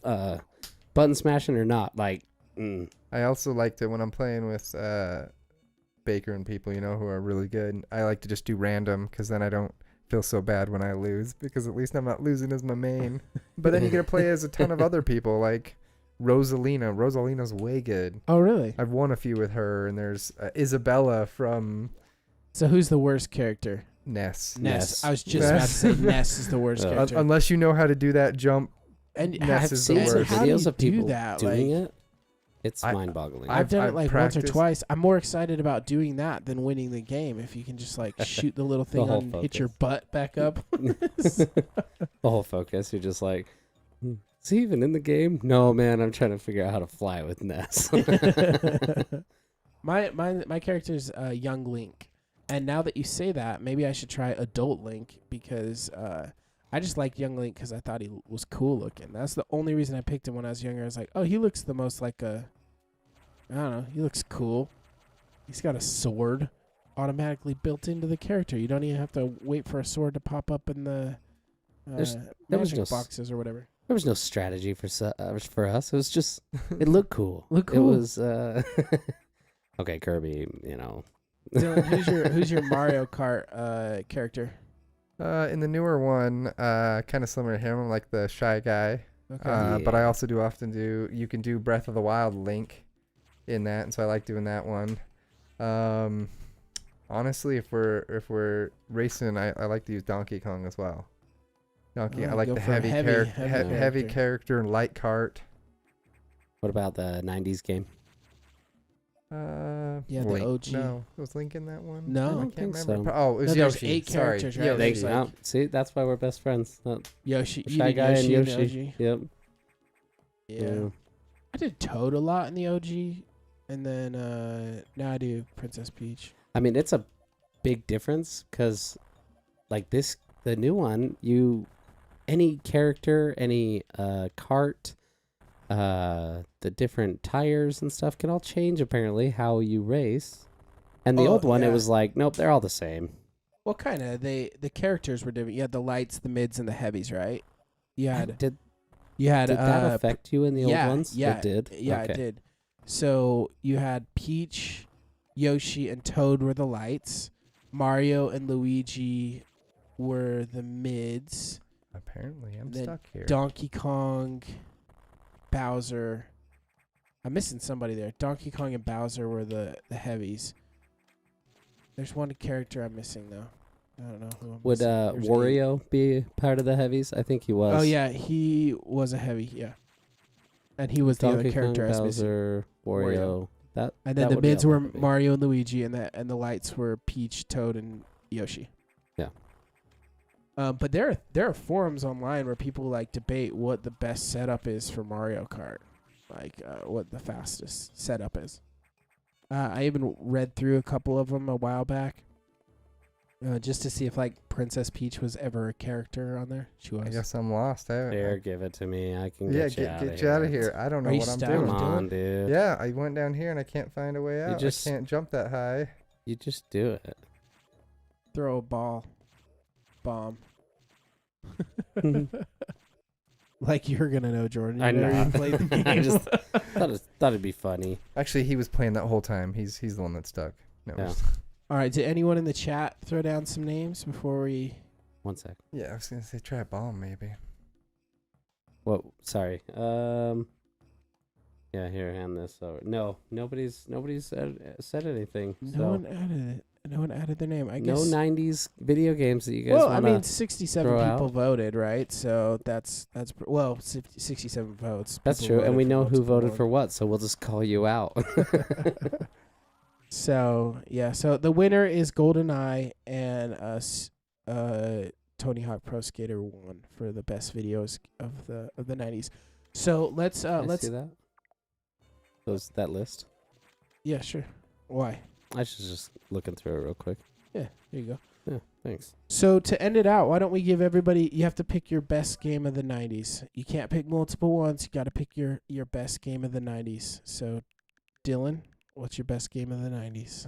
button smashing or not, like, I also liked it when I'm playing with Baker and people, who are really good. I like to just do random because then I don't feel so bad when I lose because at least I'm not losing as my main. But then you get to play as a ton of other people like Rosalina. Rosalina's way good. Oh, really? I've won a few with her, and there's Isabella from So who's the worst character? Ness. Ness. I was just about to say Ness is the worst character. Unless you know how to do that jump. And Ness I've is the seen some worst. How do you videos of do people that? doing Like, it. It's mind-boggling. I've done it I've like once or practiced. twice. I'm more excited about doing that than winning the game. If you can just like shoot the little thing whole and hit focus. your butt back up. The whole focus, you're just like, is he even in the game? No, man, I'm trying to figure out how to fly with Ness. my character's young Link, and now that you say that, maybe I should try adult Link because I just liked young Link because I thought he was cool looking. That's the only reason I picked him when I was younger. I was like, oh, he looks the most like a, I don't know, he looks cool. He's got a sword automatically built into the character. You don't even have to wait for a sword to pop up in the there was magic no boxes or whatever. There was no strategy for us. It was just, it looked cool. Look It cool. was, okay, Kirby, Dylan, who's your Mario Kart character? In the newer one, kind of similar to him. I'm like the shy guy. Okay. But I Yeah. also do often you can do Breath of the Wild Link in that, and so I like doing that one. Honestly, if we're racing, I like to use Donkey Kong as well. I Oh, like go the for a heavy heavy character. character and light cart. What about the 90s game? Yeah, the Link. OG. No, was Link in that one? No. I I don't can't think remember. so. Oh, it was No, there's Yoshi. 8 Sorry. characters, right? Yoshi. There's There you like- go. See, that's why we're best friends. Yoshi, The you Shy did Guy and Yoshi in the Yoshi. OG. Yep. Yeah. I did Toad a lot in the OG, and then now I do Princess Peach. I mean, it's a big difference because, like the new one, any character, any cart, the different tires and stuff can all change apparently how you race. And the Oh, old one, yeah. it was like, nope, they're all the same. Well, kind of. The characters were different. You had the lights, the mids, and the heavies, right? You had Did that affect you in the yeah, old ones? Yeah, It did? Yeah, Okay. it did. So you had Peach, Yoshi, and Toad were the lights. Mario and Luigi were the mids. Apparently, I'm Then stuck here. Donkey Kong, Bowser. I'm missing somebody there. Donkey Kong and Bowser were the heavies. There's one character I'm missing though. I don't know who I'm Would missing. There's 8. Wario be part of the heavies? I think he was. Oh yeah, he was a heavy, yeah. And he was the Donkey other character Kong, I was missing. Bowser, Wario. That And then that the would be mids up were there for me. Mario and Luigi, and the lights were Peach, Toad, and Yoshi. Yeah. But there are forums online where people like debate what the best setup is for Mario Kart, like what the fastest setup is. I even read through a couple of them a while back, just to see if like Princess Peach was ever a character on there. She was. I guess I'm lost. There, give it to me. I can Yeah, get you out of get here. you out of here. I don't know Are you what I'm stuck? doing. Come Dylan? on, dude. Yeah, I went down here and I can't find a way out. just- I can't jump that high. You just do it. Throw a bomb. Like you're gonna know, Jordan. You I never know. even played the game. I just thought it'd be funny. Actually, he was playing that whole time. He's the one that's stuck. No, Yeah. All right. Did anyone in the chat throw down some names before we? 1 sec. yeah, I was gonna say try a bomb maybe. What? Sorry. Yeah, here, hand this over. No, nobody's said anything. No one added it. No one added their name. I No guess. 90s video games that you guys Well, I want mean, 67 throw people out? voted, right? So that's 67 votes. That's People true, and voted we for know who multiple voted ones. for what, so we'll just call you out. So yeah, so the winner is GoldenEye, and Tony Hawk Pro Skater 1 for the best videos of the 90s. So let's Can I see that? That list. yeah, sure. Why? I was just looking through it real quick. Yeah, there you go. Yeah, thanks. So to end it out, why don't we give everybody? You have to pick your best game of the '90s. You can't pick multiple ones. You got to pick your best game of the '90s. So, Dylan, what's your best game of the '90s?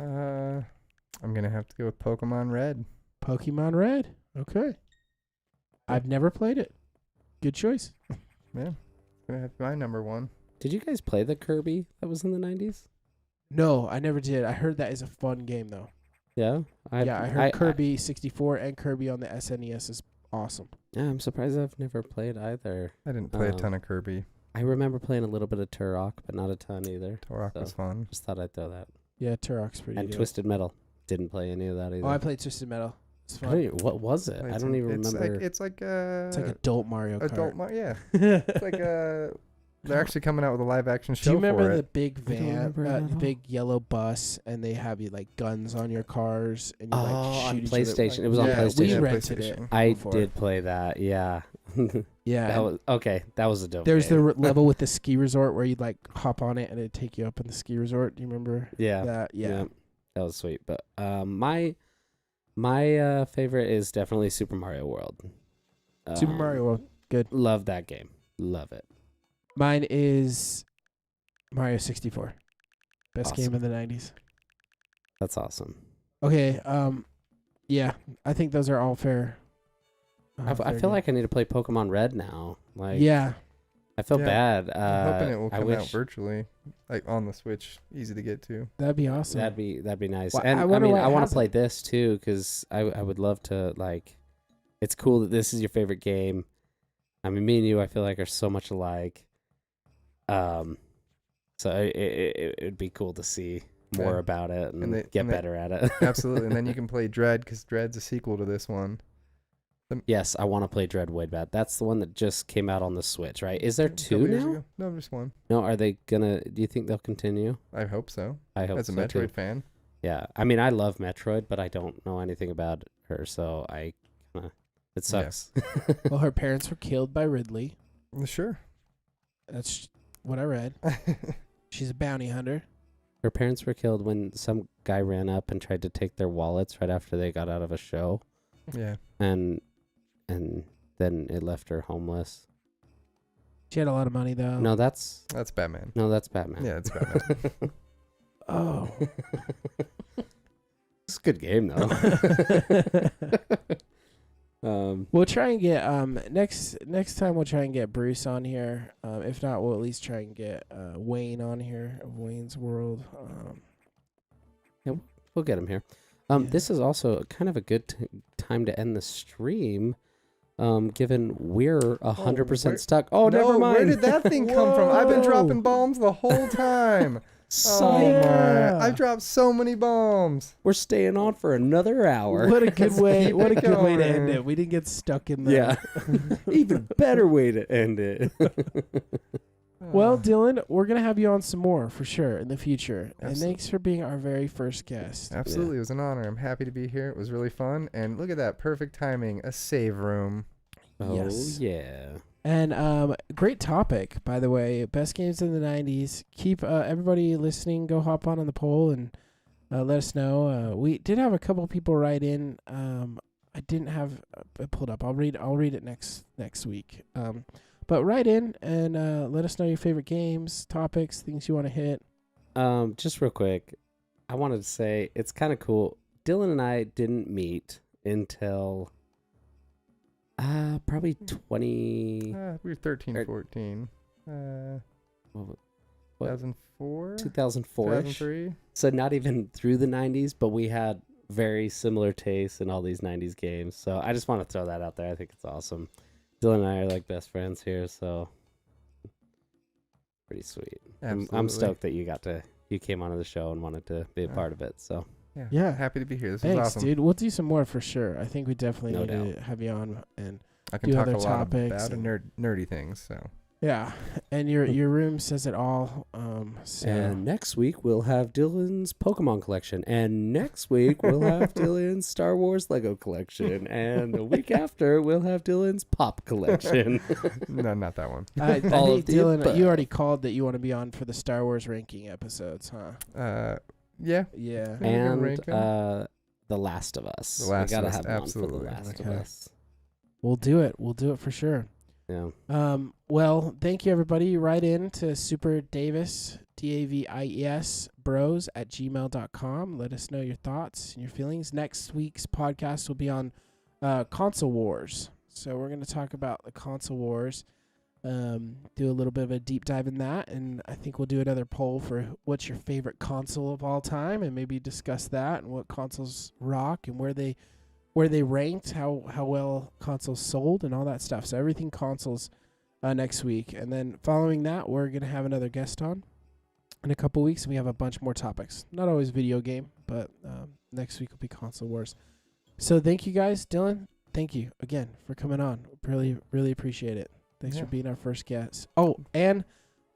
I'm gonna have to go with Pokemon Red. Pokemon Red. Okay. I've never played it. Good choice. Yeah, gonna have my number one. Did you guys play the Kirby that was in the 90s? No, I never did. I heard that is a fun game though. Yeah? I heard Kirby 64 and Kirby on the SNES is awesome. Yeah, I'm surprised I've never played either. I didn't play a ton of Kirby. I remember playing a little bit of Turok, but not a ton either. Turok was fun. Just thought I'd throw that. Yeah, Turok's pretty And dope. Twisted Metal. Didn't play any of that either. Oh, I played Twisted Metal. It's I fun. don't even, what was it? I don't even remember. It's like It's like adult Mario Kart. Yeah. It's like they're actually coming out with a live action show. Do you remember for the it. big I don't van, remember it at the all. big yellow bus, and they have you like guns on your cars, and you Oh, like on shoot each other, PlayStation. like- It was on yeah, PlayStation. We Yeah, rented PlayStation. it. I before. did play that, yeah. Yeah. That was okay. That was a dope There's game. the level with the ski resort where you'd like hop on it and it'd take you up in the ski resort. Do you remember Yeah. that? Yeah. That was sweet. But my favorite is definitely Super Mario World. Super Mario World. Good. Love that game. Love it. Mine is Mario 64. Best game Awesome. of the 90s. That's awesome. Okay. Yeah. I think those are all fair. I feel like I need to play Pokemon Red now. Like, yeah. I feel Yeah. bad. I'm hoping it will I come wish out virtually, like on the Switch, easy to get to. That'd be awesome. that'd be nice. Well, And I I wonder mean, why I it want to hasn't. play this too because I would love to like. It's cool that this is your favorite game. I mean, me and you, I feel like are so much alike. So it would be cool to see more Yeah. about it and, they- get and they- better at it. Absolutely, and then you can play Dread because Dread's a sequel to this one. Yes, I want to play Dread way bad. That's the one that just came out on the Switch, right? Is there A couple two years now? ago. No, just one. No, are they gonna? Do you think they'll continue? I hope so. I hope As a so Metroid too. fan. Yeah, I mean, I love Metroid, but I don't know anything about her, so it Yeah. sucks. Well, her parents were killed by Ridley. Sure. That's what I read. She's a bounty hunter. Her parents were killed when some guy ran up and tried to take their wallets right after they got out of a show, Yeah. and then it left her homeless. She had a lot of money though. No, that's That's Batman. Batman. Yeah, it's Batman. Oh. It's a good game though. We'll try and get next time we'll try and get Bruce on here. If not, we'll at least try and get Wayne on here of Wayne's World. We'll get him here. Yeah. This is also kind of a good time to end the stream, given we're 100% where- stuck. Oh, No, never mind. Where did that thing come from? I've been Whoa. dropping bombs the whole time. Oh Yeah. my! I've dropped so many bombs. We're staying on for anher hour. What a good way! Keep What a it good way to end going. it. We didn't get stuck in the. Yeah. Even better way to end it. Well, Dylan, we're gonna have you on some more for sure in the future. And Absolutely. thanks for being our very first guest. Absolutely, it was an honor. I'm happy to be here. It was really fun. And look at that, perfect timing. A save room. Oh, Yes. yeah. And great topic, by the way. Best games in the 90s. Keep everybody listening. Go hop on the poll and let us know. We did have a couple people write in. I didn't have it pulled up. I'll read it next week. But write in and let us know your favorite games, topics, things you want to hit. Just real quick, I wanted to say it's kind of cool. Dylan and I didn't meet until probably 20... We were 13, Er- 14. what- 2004? 2004. 2003? So not even through the 90s, but we had very similar tastes in all these 90s games. So I just want to throw that out there. I think it's awesome. Dylan and I are like best friends here, so pretty sweet. I'm Absolutely. stoked that you came onto the show and wanted to be a part of it. So Yeah. Happy to be here. This was Thanks, awesome. dude. We'll do some more for sure. I think we definitely No need doubt. to have you on and I can do talk other a lot topics about and- nerdy things. So Yeah, and your room says it all. So And next week we'll have Dylan's Pokemon collection. And next week we'll have Dylan's Star Wars Lego collection. And the week after we'll have Dylan's Pop collection. No, not that one. I All think of the Dylan, above. you already called that you want to be on for the Star Wars ranking episodes, huh? Yeah. Yeah. Yeah. And rank 'em. The Last of Us. The Last we gotta of Us, have one absolutely. for The Last Okay. of Us. We'll do it. We'll do it for sure. Yeah. Well, thank you, everybody. Write in to Super Davis, Davies, bros at gmail.com. Let us know your thoughts and your feelings. Next week's podcast will be on console wars. So we're going to talk about the console wars, do a little bit of a deep dive in that. And I think we'll do another poll for what's your favorite console of all time and maybe discuss that and what consoles rock and where they ranked, how well consoles sold and all that stuff. So everything consoles next week. And then following that, we're going to have another guest on in a couple weeks. And we have a bunch more topics. Not always video game, but next week will be console wars. So thank you guys. Dylan, thank you again for coming on. Really, really appreciate it. Thanks for being our first guest. Oh, and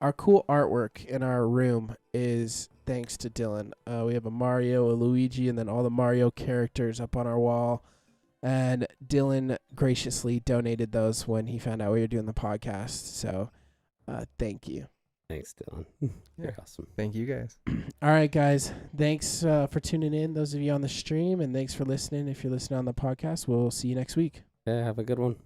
our cool artwork in our room is thanks to Dylan. We have a Mario, a Luigi, and then all the Mario characters up on our wall. And Dylan graciously donated those when he found out we were doing the podcast. So thank you. Thanks, Dylan. You're awesome. Thank you guys. All right, guys. Thanks for tuning in, those of you on the stream. And thanks for listening. If you're listening on the podcast, we'll see you next week. Yeah, have a good one.